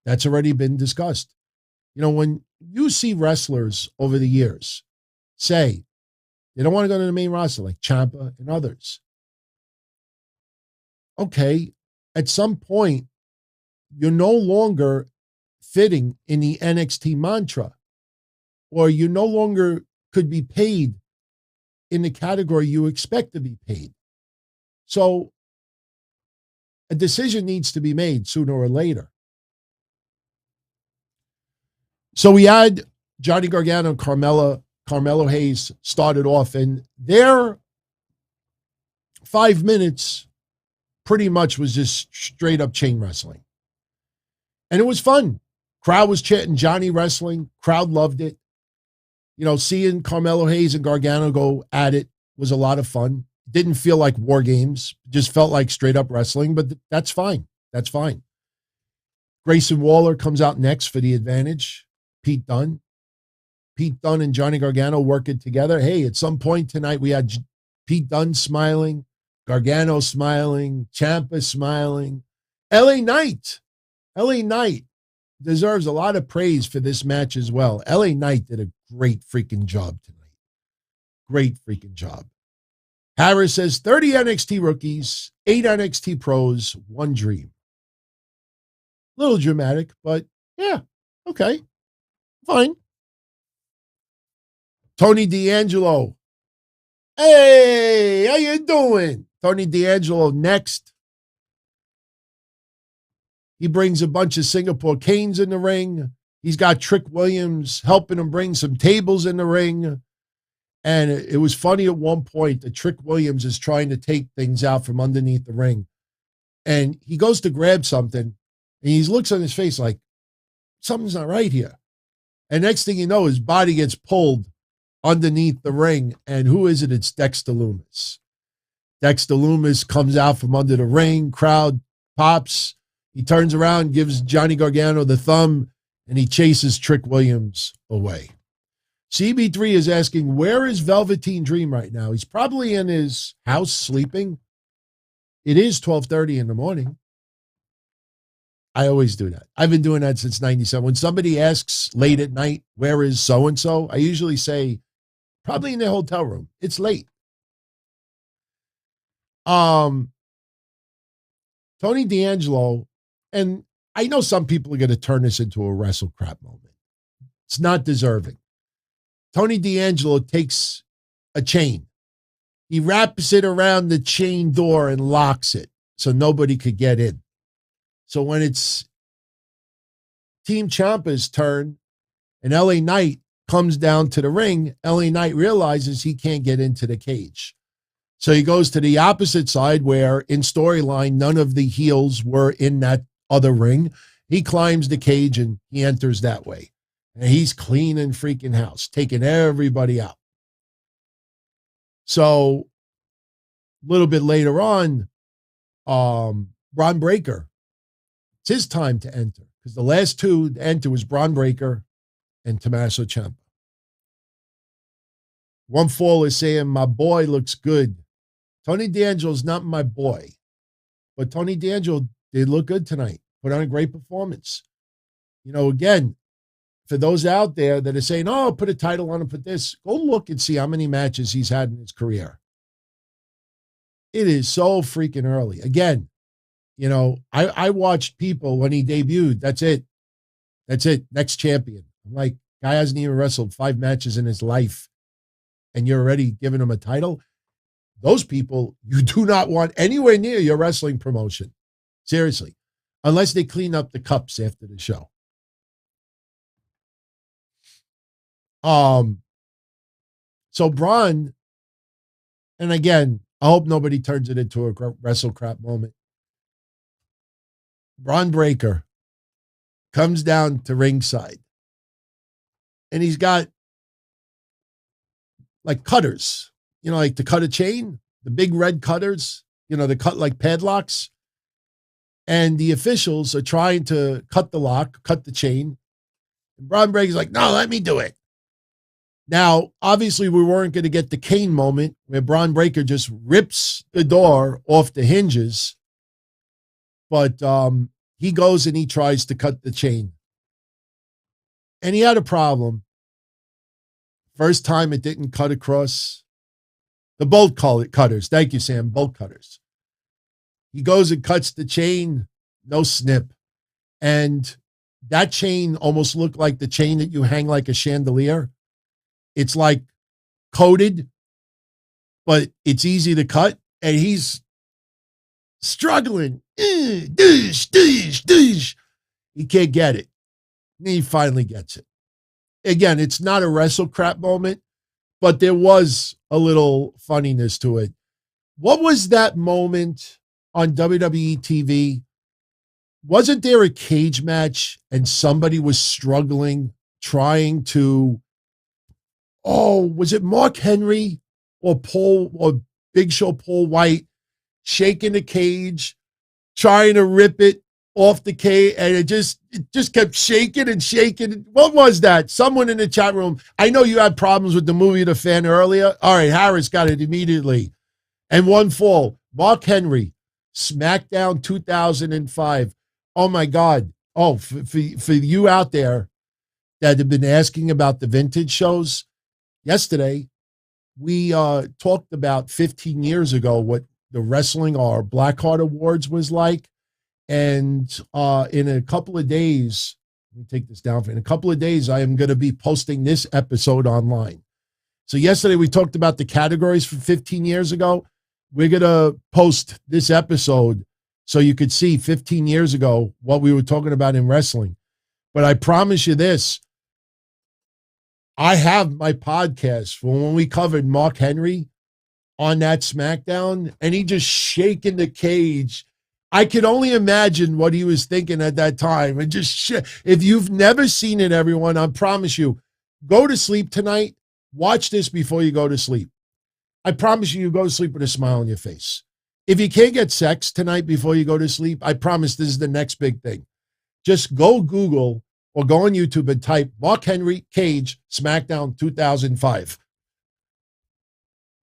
That's already been discussed. When you see wrestlers over the years say they don't want to go to the main roster, like Ciampa and others, okay, at some point, you're no longer fitting in the NXT mantra, or you no longer could be paid in the category you expect to be paid. So a decision needs to be made sooner or later. So we had Johnny Gargano and Carmelo Hayes started off, and their 5 minutes pretty much was just straight up chain wrestling. And it was fun. Crowd was chanting Johnny wrestling. Crowd loved it. Seeing Carmelo Hayes and Gargano go at it was a lot of fun. Didn't feel like war games. Just felt like straight up wrestling, but that's fine. That's fine. Grayson Waller comes out next for the advantage. Pete Dunne and Johnny Gargano working together. Hey, at some point tonight, we had Pete Dunne smiling, Gargano smiling, Ciampa smiling. LA Knight deserves a lot of praise for this match as well. LA Knight did a great freaking job tonight. Great freaking job. Harris says 30 NXT rookies, 8 NXT pros, 1 dream. A little dramatic, but yeah, okay, fine. Tony D'Angelo. Hey, how you doing? Tony D'Angelo next. He brings a bunch of Singapore Canes in the ring. He's got Trick Williams helping him bring some tables in the ring. And it was funny at one point that Trick Williams is trying to take things out from underneath the ring. And he goes to grab something, and he looks on his face like, something's not right here. And next thing you know, his body gets pulled underneath the ring. And who is it? It's Dexter Lumis. Dexter Lumis comes out from under the ring. Crowd pops. He turns around, gives Johnny Gargano the thumb, and he chases Trick Williams away. CB3 is asking, where is Velveteen Dream right now? He's probably in his house sleeping. It is 12:30 in the morning. I always do that. I've been doing that since 97. When somebody asks late at night, where is so-and-so? I usually say, probably in their hotel room. It's late. Tony D'Angelo, and I know some people are going to turn this into a wrestle crap moment. It's not deserving. Tony D'Angelo takes a chain. He wraps it around the chain door and locks it so nobody could get in. So when it's Team Ciampa's turn and LA Knight comes down to the ring, LA Knight realizes he can't get into the cage. So he goes to the opposite side where in storyline, none of the heels were in that other ring. He climbs the cage and he enters that way. And he's cleaning freaking house, taking everybody out. So a little bit later on, Bron Breakker, it's his time to enter because the last two to enter was Bron Breakker and Tommaso Ciampa. One fall is saying, my boy looks good. Tony D'Angelo's not my boy, but Tony D'Angelo did look good tonight. Put on a great performance. You know, again, for those out there that are saying, oh, put a title on him, put this, go look and see how many matches he's had in his career. It is so freaking early. Again, you know, I watched people when he debuted. That's it. That's it. Next champion. I'm like, guy hasn't even wrestled 5 matches in his life, and you're already giving him a title. Those people you do not want anywhere near your wrestling promotion. Seriously. Unless they clean up the cups after the show. So BRON, and again, I hope nobody turns it into a wrestle crap moment. Bron Breakker comes down to ringside, and he's got like cutters, you know, like to cut a chain, the big red cutters, you know, they cut like padlocks. And the officials are trying to cut the lock, cut the chain. And Bron Breakker's like, no, let me do it. Now, obviously, we weren't going to get the Kane moment where Bron Breakker just rips the door off the hinges. But he goes and he tries to cut the chain. And he had a problem. First time it didn't cut across. The bolt cutters. Thank you, Sam. Bolt cutters. He goes and cuts the chain. No snip. And that chain almost looked like the chain that you hang like a chandelier. It's like coated, but it's easy to cut. And he's struggling. He can't get it. And he finally gets it. Again, it's not a wrestle crap moment, but there was a little funniness to it. What was that moment on WWE TV? Wasn't there a cage match and somebody was struggling, trying to, was it Mark Henry or Big Show Paul White shaking the cage, trying to rip it off the cage, and it just kept shaking and shaking. What was that? Someone in the chat room. I know you had problems with the movie The Fan earlier. All right, Harris got it immediately. And one fall, Mark Henry, SmackDown 2005. Oh my God. Oh, for you out there that have been asking about the vintage shows, yesterday we talked about 15 years ago what the wrestling or Blackheart Awards was like. And in a couple of days, let me take this down. In a couple of days, I am going to be posting this episode online. So yesterday we talked about the categories for 15 years ago. We're going to post this episode so you could see 15 years ago what we were talking about in wrestling. But I promise you this, I have my podcast for when we covered Mark Henry on that SmackDown, and he just shaking the cage. I could only imagine what he was thinking at that time. And just, if you've never seen it, everyone, I promise you, go to sleep tonight. Watch this before you go to sleep. I promise you go to sleep with a smile on your face. If you can't get sex tonight before you go to sleep, I promise this is the next big thing. Just go Google or go on YouTube and type Mark Henry Cage SmackDown 2005.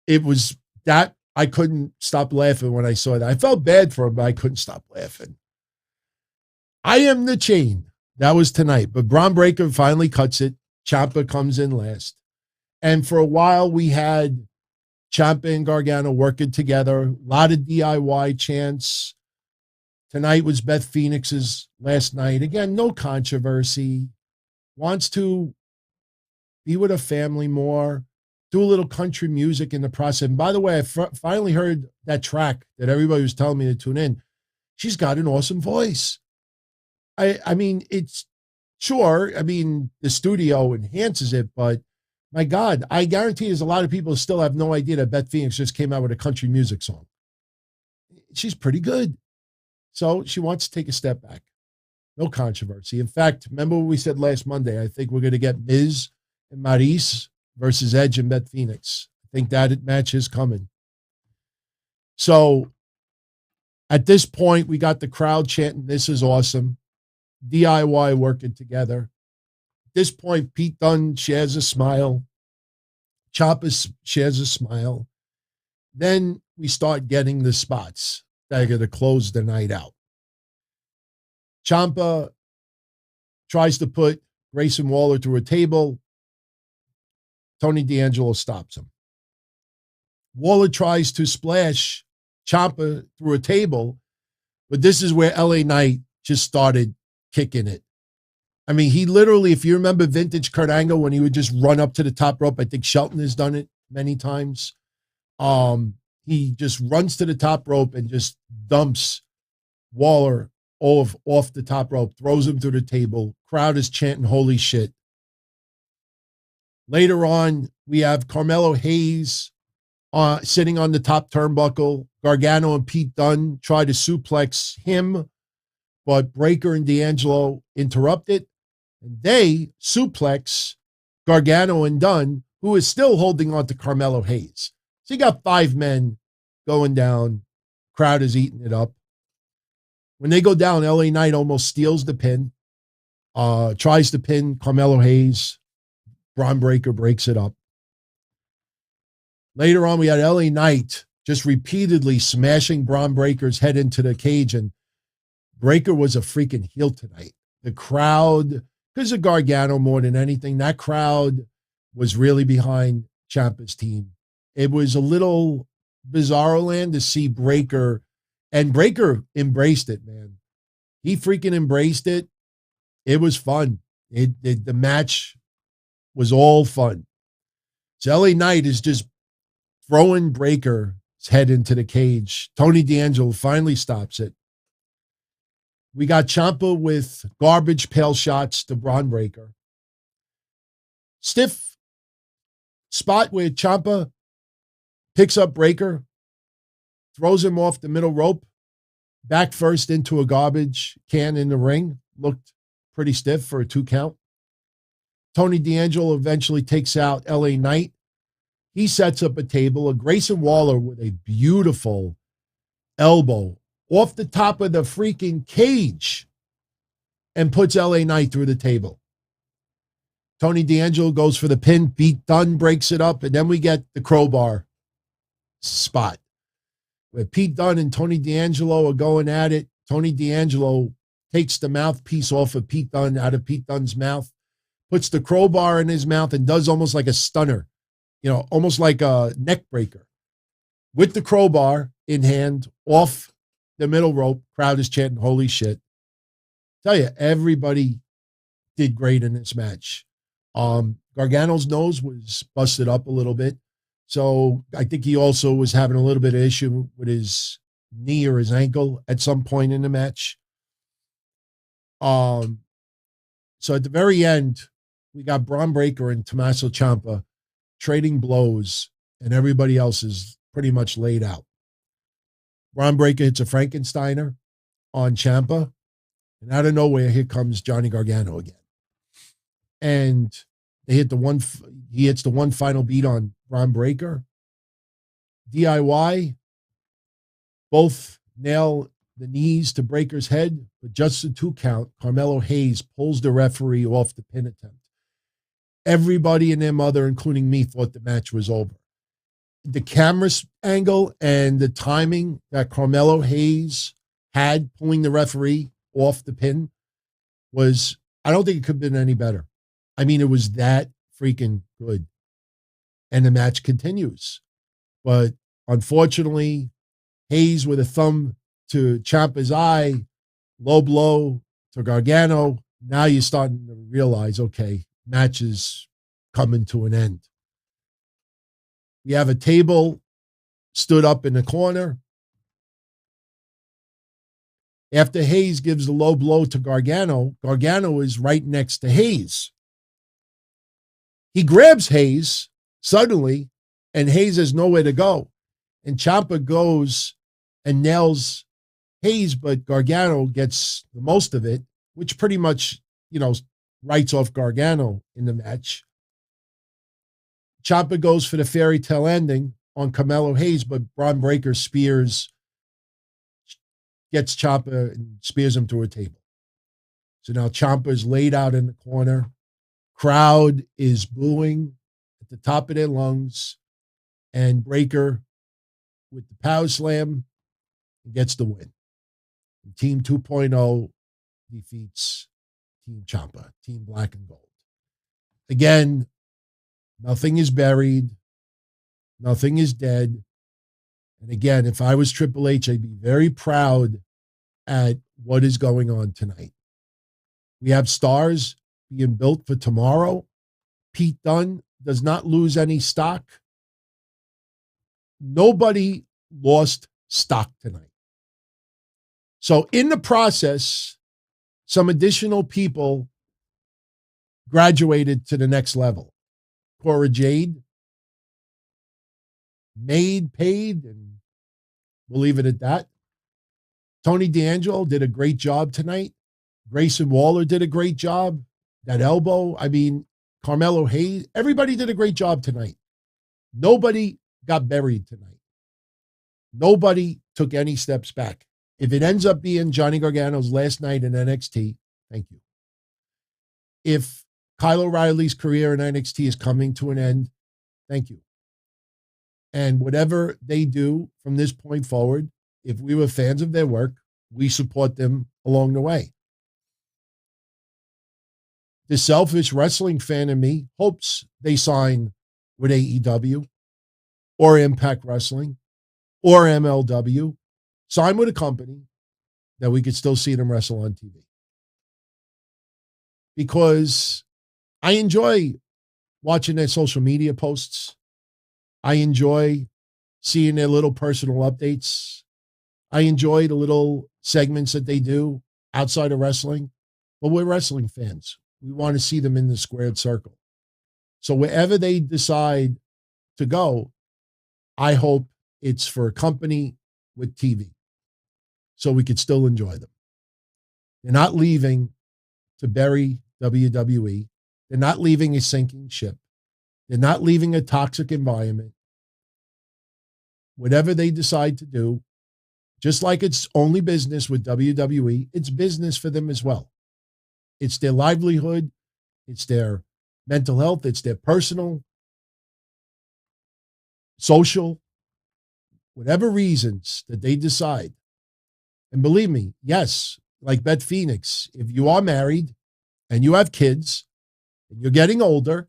It was that. I couldn't stop laughing when I saw that. I felt bad for him, but I couldn't stop laughing. I Am the Chain. That was tonight. But Bron Breakker finally cuts it. Ciampa comes in last. And for a while, we had Ciampa and Gargano working together. A lot of DIY chants. Tonight was Beth Phoenix's last night. Again, no controversy. Wants to be with her family more. Do a little country music in the process. And by the way, I finally heard that track that everybody was telling me to tune in. She's got an awesome voice. I mean, it's sure. I mean, the studio enhances it, but my God, I guarantee there's a lot of people who still have no idea that Beth Phoenix just came out with a country music song. She's pretty good. So she wants to take a step back. No controversy. In fact, remember what we said last Monday? I think we're going to get Miz and Maryse versus Edge and Beth Phoenix. I think that match is coming. So at this point, we got the crowd chanting, "This is awesome." DIY working together. At this point, Pete Dunne shares a smile. Ciampa shares a smile. Then we start getting the spots that are going to close the night out. Ciampa tries to put Grayson Waller through a table. Tony D'Angelo stops him. Waller tries to splash Ciampa through a table, but this is where LA Knight just started kicking it. I mean, he literally, if you remember vintage Kurt Angle, when he would just run up to the top rope, I think Shelton has done it many times. He just runs to the top rope and just dumps Waller off the top rope, throws him through the table. Crowd is chanting, holy shit. Later on, we have Carmelo Hayes sitting on the top turnbuckle. Gargano and Pete Dunne try to suplex him, but Breakker and D'Angelo interrupt it. And they suplex Gargano and Dunne, who is still holding on to Carmelo Hayes. So you got 5 men going down. Crowd is eating it up. When they go down, LA Knight almost steals the pin, tries to pin Carmelo Hayes. Bron Breakker breaks it up. Later on, we had LA Knight just repeatedly smashing Bron Breakker's head into the cage, and Breakker was a freaking heel tonight. The crowd, because of Gargano more than anything, that crowd was really behind Ciampa's team. It was a little bizarro land to see Breakker, and Breakker embraced it, man. He freaking embraced it. It was fun. The match was all fun. So LA Knight is just throwing Breakker's head into the cage. Tony D'Angelo finally stops it. We got Ciampa with garbage pail shots to Bron Breakker. Stiff spot where Ciampa picks up Breakker, throws him off the middle rope, back first into a garbage can in the ring. Looked pretty stiff for a 2 count. Tony D'Angelo eventually takes out LA Knight. He sets up a table. A Grayson Waller with a beautiful elbow off the top of the freaking cage and puts LA Knight through the table. Tony D'Angelo goes for the pin. Pete Dunne breaks it up. And then we get the crowbar spot where Pete Dunne and Tony D'Angelo are going at it. Tony D'Angelo takes the mouthpiece off of Pete Dunne, out of Pete Dunne's mouth, puts the crowbar in his mouth and does almost like a stunner, almost like a neck breaker. With the crowbar in hand, off the middle rope, crowd is chanting, holy shit. Tell you, everybody did great in this match. Gargano's nose was busted up a little bit. So I think he also was having a little bit of issue with his knee or his ankle at some point in the match. So at the very end, we got Bron Breakker and Tommaso Ciampa trading blows, and everybody else is pretty much laid out. Bron Breakker hits a Frankensteiner on Ciampa, and out of nowhere, here comes Johnny Gargano again. And he hits the one final beat on Bron Breakker. DIY, both nail the knees to Breakker's head, but just the 2 count, Carmelo Hayes pulls the referee off the pin attempt. Everybody and their mother, including me, thought the match was over. The camera angle and the timing that Carmelo Hayes had pulling the referee off the pin was, I don't think it could have been any better. I mean, it was that freaking good. And the match continues. But unfortunately, Hayes with a thumb to Ciampa's eye, low blow to Gargano. Now you're starting to realize, okay, match is coming to an end. We have a table stood up in the corner. After Hayes gives the low blow to Gargano, Gargano is right next to Hayes. He grabs Hayes suddenly, and Hayes has nowhere to go. And Ciampa goes and nails Hayes, but Gargano gets the most of it, which pretty much, writes off Gargano in the match. Ciampa goes for the fairy tale ending on Carmelo Hayes, but Bron Breakker gets Ciampa and spears him through a table. So now Ciampa is laid out in the corner. Crowd is booing. at the top of their lungs, and Breaker with the power slam gets the win. Team 2.0 defeats Team Ciampa, Team Black and Gold. Again, nothing is buried. Nothing is dead. And again, if I was Triple H, I'd be very proud at what is going on tonight. We have stars being built for tomorrow. Pete Dunne does not lose any stock. Nobody lost stock tonight. So in the process, some additional people graduated to the next level. Cora Jade paid, and we'll leave it at that. Tony D'Angelo did a great job tonight. Grayson Waller did a great job. That elbow, Carmelo Hayes, everybody did a great job tonight. Nobody got buried tonight. Nobody took any steps back. If it ends up being Johnny Gargano's last night in NXT, thank you. If Kyle O'Reilly's career in NXT is coming to an end, thank you. And whatever they do from this point forward, if we were fans of their work, we support them along the way. The selfish wrestling fan in me hopes they sign with AEW or Impact Wrestling or MLW, sign with a company that we could still see them wrestle on TV. Because I enjoy watching their social media posts. I enjoy seeing their little personal updates. I enjoy the little segments that they do outside of wrestling. But we're wrestling fans. We want to see them in the squared circle. So wherever they decide to go, I hope it's for a company with TV so we could still enjoy them. They're not leaving to bury WWE. They're not leaving a sinking ship. They're not leaving a toxic environment. Whatever they decide to do, just like it's only business with WWE, it's business for them as well. It's their livelihood. It's their mental health. It's their personal, social, whatever reasons that they decide. And believe me, yes, like Beth Phoenix, if you are married and you have kids and you're getting older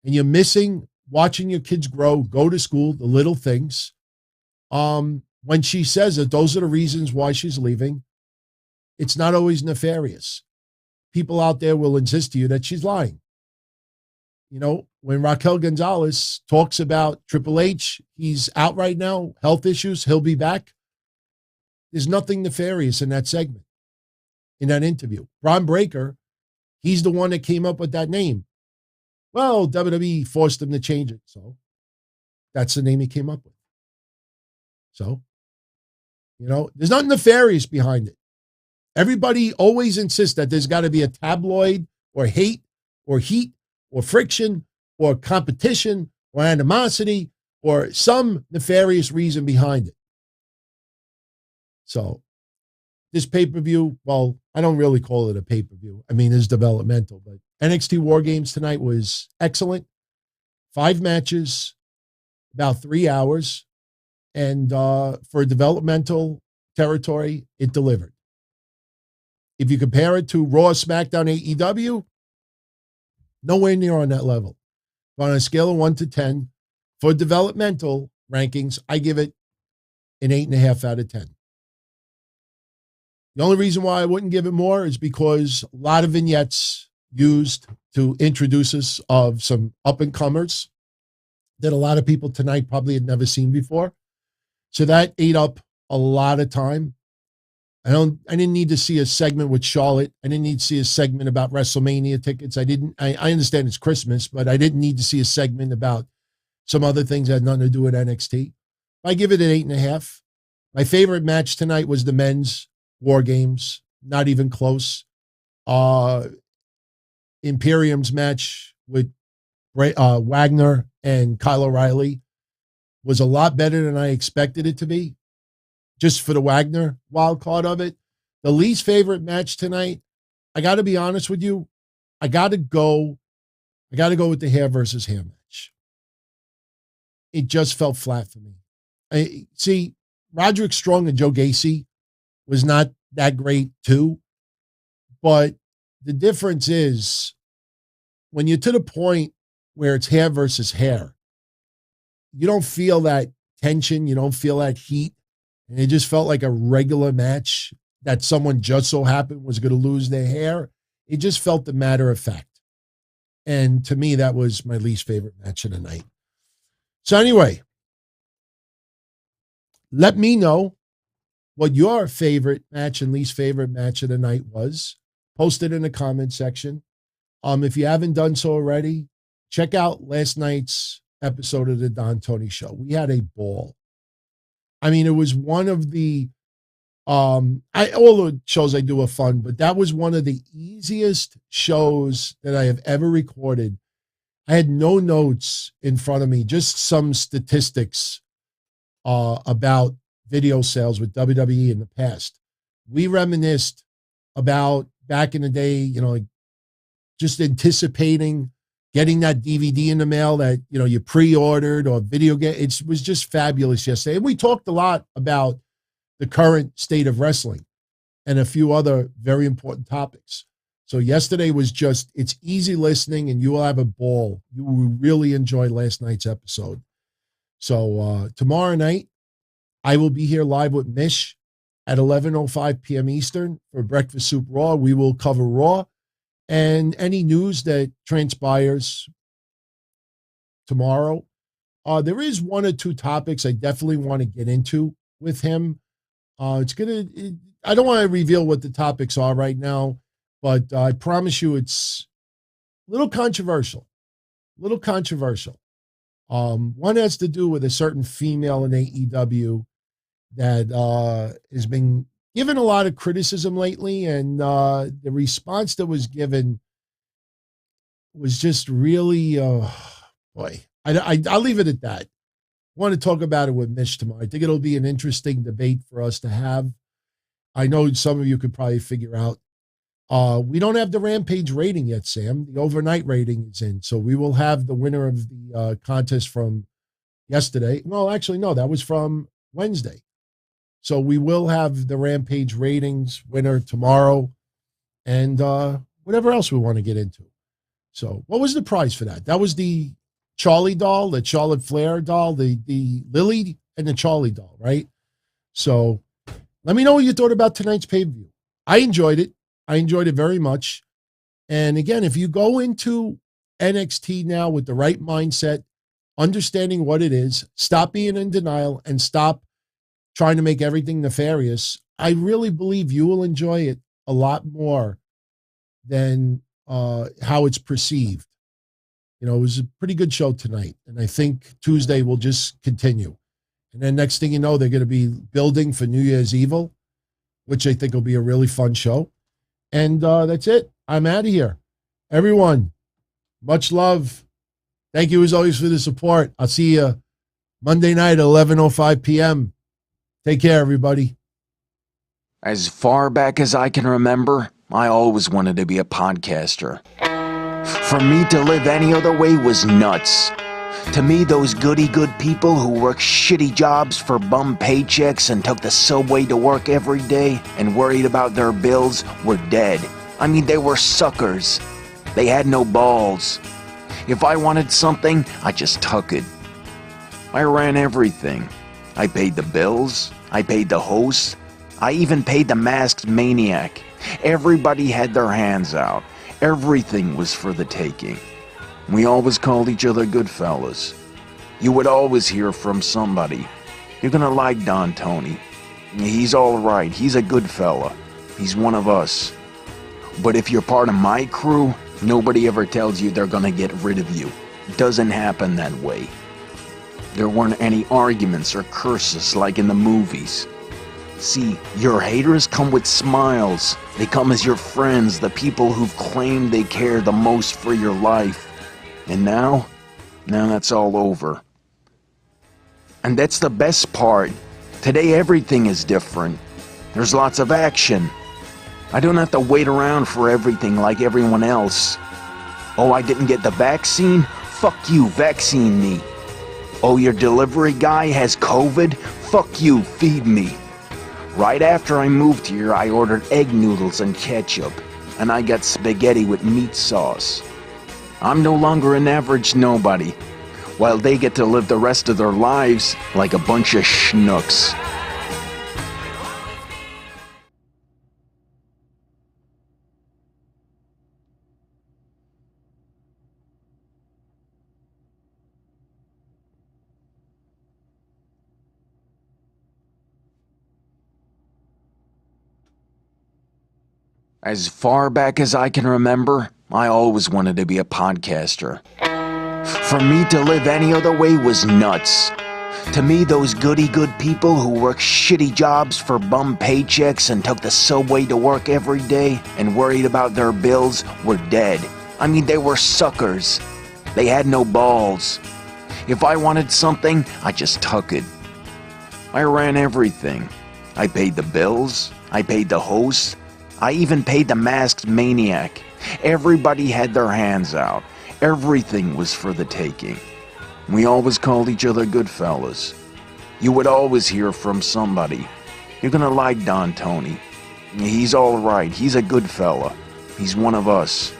and you're missing watching your kids grow, go to school, the little things, when she says that those are the reasons why she's leaving, it's not always nefarious. People out there will insist to you that she's lying. You know, when Raquel Gonzalez talks about Triple H, he's out right now, health issues, he'll be back. There's nothing nefarious in that segment, in that interview. Bron Breakker, he's the one that came up with that name. Well, WWE forced him to change it, so that's the name he came up with. So, there's nothing nefarious behind it. Everybody always insists that there's got to be a tabloid or hate or heat or friction or competition or animosity or some nefarious reason behind it. So this pay-per-view, well, I don't really call it a pay-per-view. It's developmental, but NXT WarGames tonight was excellent. 5 matches, about 3 hours. And for developmental territory, it delivered. If you compare it to Raw, SmackDown, AEW, nowhere near on that level. But on a scale of 1 to 10, for developmental rankings, I give it an 8.5 out of 10. The only reason why I wouldn't give it more is because a lot of vignettes used to introduce us of some up-and-comers that a lot of people tonight probably had never seen before. So that ate up a lot of time. I didn't need to see a segment with Charlotte. I didn't need to see a segment about WrestleMania tickets. I understand it's Christmas, but I didn't need to see a segment about some other things that had nothing to do with NXT. I give it an 8.5. My favorite match tonight was the men's War Games. Not even close. Imperium's match with Wagner and Kyle O'Reilly was a lot better than I expected it to be, just for the Wagner wild card of it. The least favorite match tonight, I got to be honest with you, I got to go with the hair versus hair match. it just felt flat for me. See, Roderick Strong and Joe Gacy was not that great too, but the difference is when you're to the point where it's hair versus hair, you don't feel that tension, you don't feel that heat, and it just felt like a regular match that someone just so happened was going to lose their hair. It just felt the matter of fact. And to me, that was my least favorite match of the night. So anyway, let me know what your favorite match and least favorite match of the night was. Post it in the comment section. If you haven't done so already, check out last night's episode of the Don Tony Show. We had a ball. I mean, it was one of the all the shows I do are fun, but that was one of the easiest shows that I have ever recorded. I had no notes in front of me, just some statistics about video sales with WWE in the past. We reminisced about back in the day, you know, just anticipating getting that DVD in the mail that, you know, you pre-ordered or video game. It was just fabulous yesterday. And we talked a lot about the current state of wrestling and a few other very important topics. So yesterday was just, it's easy listening and you will have a ball. You will really enjoy last night's episode. So tomorrow night, I will be here live with Mish at 11:05 p.m. Eastern for Breakfast Soup Raw. We will cover Raw and any news that transpires tomorrow. There is one or two topics I definitely want to get into with him. I don't want to reveal what the topics are right now, but I promise you it's a little controversial. One has to do with a certain female in AEW that has been given a lot of criticism lately, and the response that was given was just really, boy, I'll leave it at that. I want to talk about it with Mitch tomorrow. I think it'll be an interesting debate for us to have. I know some of you could probably figure out. We don't have the Rampage rating yet, Sam. The overnight rating is in. So we will have the winner of the contest from yesterday. Well, actually, no, that was from Wednesday. So we will have the Rampage ratings winner tomorrow and whatever else we want to get into. So what was the prize for that? That was the Charlie doll, the Charlotte Flair doll, the Lily and the Charlie doll, right? So let me know what you thought about tonight's pay-per-view. I enjoyed it. I enjoyed it very much. And again, if you go into NXT now with the right mindset, understanding what it is, stop being in denial and stop trying to make everything nefarious, I really believe you will enjoy it a lot more than how it's perceived. You know, it was a pretty good show tonight. And I think Tuesday will just continue. And then next thing you know, they're going to be building for New Year's Evil, which I think will be a really fun show. And that's it. I'm out of here. Everyone, much love. Thank you as always for the support. I'll see you Monday night at 11:05 p.m. Take care, everybody. As far back as I can remember, I always wanted to be a podcaster. For me to live any other way was nuts. To me, those goody-good people who worked shitty jobs for bum paychecks and took the subway to work every day and worried about their bills were dead. I mean, they were suckers. They had no balls. If I wanted something, I just took it. I ran everything. I paid the bills. I paid the host. I even paid the masked maniac. Everybody had their hands out. Everything was for the taking. We always called each other good fellas. You would always hear from somebody. You're gonna like Don Tony. He's alright. He's a good fella. He's one of us. But if you're part of my crew, nobody ever tells you they're gonna get rid of you. It doesn't happen that way. There weren't any arguments or curses like in the movies. See, your haters come with smiles. They come as your friends, the people who've claimed they care the most for your life. And now that's all over. And that's the best part. Today everything is different. There's lots of action. I don't have to wait around for everything like everyone else. Oh, I didn't get the vaccine? Fuck you, vaccine me. Oh, your delivery guy has COVID? Fuck you, feed me. Right after I moved here, I ordered egg noodles and ketchup, and I got spaghetti with meat sauce. I'm no longer an average nobody, while they get to live the rest of their lives like a bunch of schnooks. As far back as I can remember, I always wanted to be a podcaster. For me to live any other way was nuts. To me, those goody-good people who worked shitty jobs for bum paychecks and took the subway to work every day and worried about their bills were dead. I mean, they were suckers. They had no balls. If I wanted something, I just took it. I ran everything. I paid the bills. I paid the host. I even paid the masked maniac. Everybody had their hands out. Everything was for the taking. We always called each other good fellas. You would always hear from somebody. You're gonna like Don Tony. He's alright. He's a good fella. He's one of us.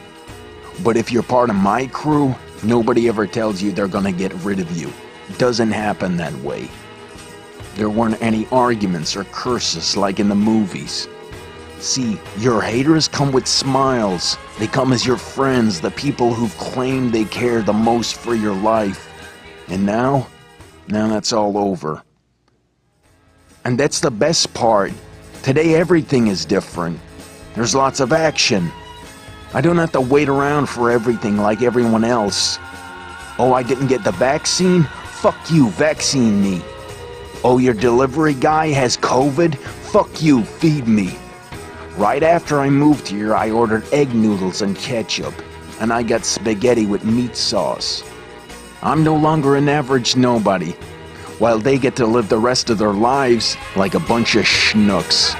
But if you're part of my crew, nobody ever tells you they're gonna get rid of you. It doesn't happen that way. There weren't any arguments or curses like in the movies. See, your haters come with smiles. They come as your friends, the people who've claimed they care the most for your life. And now that's all over. And that's the best part. Today everything is different. There's lots of action. I don't have to wait around for everything like everyone else. Oh, I didn't get the vaccine? Fuck you, vaccine me. Oh, your delivery guy has COVID? Fuck you, feed me. Right after I moved here, I ordered egg noodles and ketchup, and I got spaghetti with meat sauce. I'm no longer an average nobody, while they get to live the rest of their lives like a bunch of schnooks.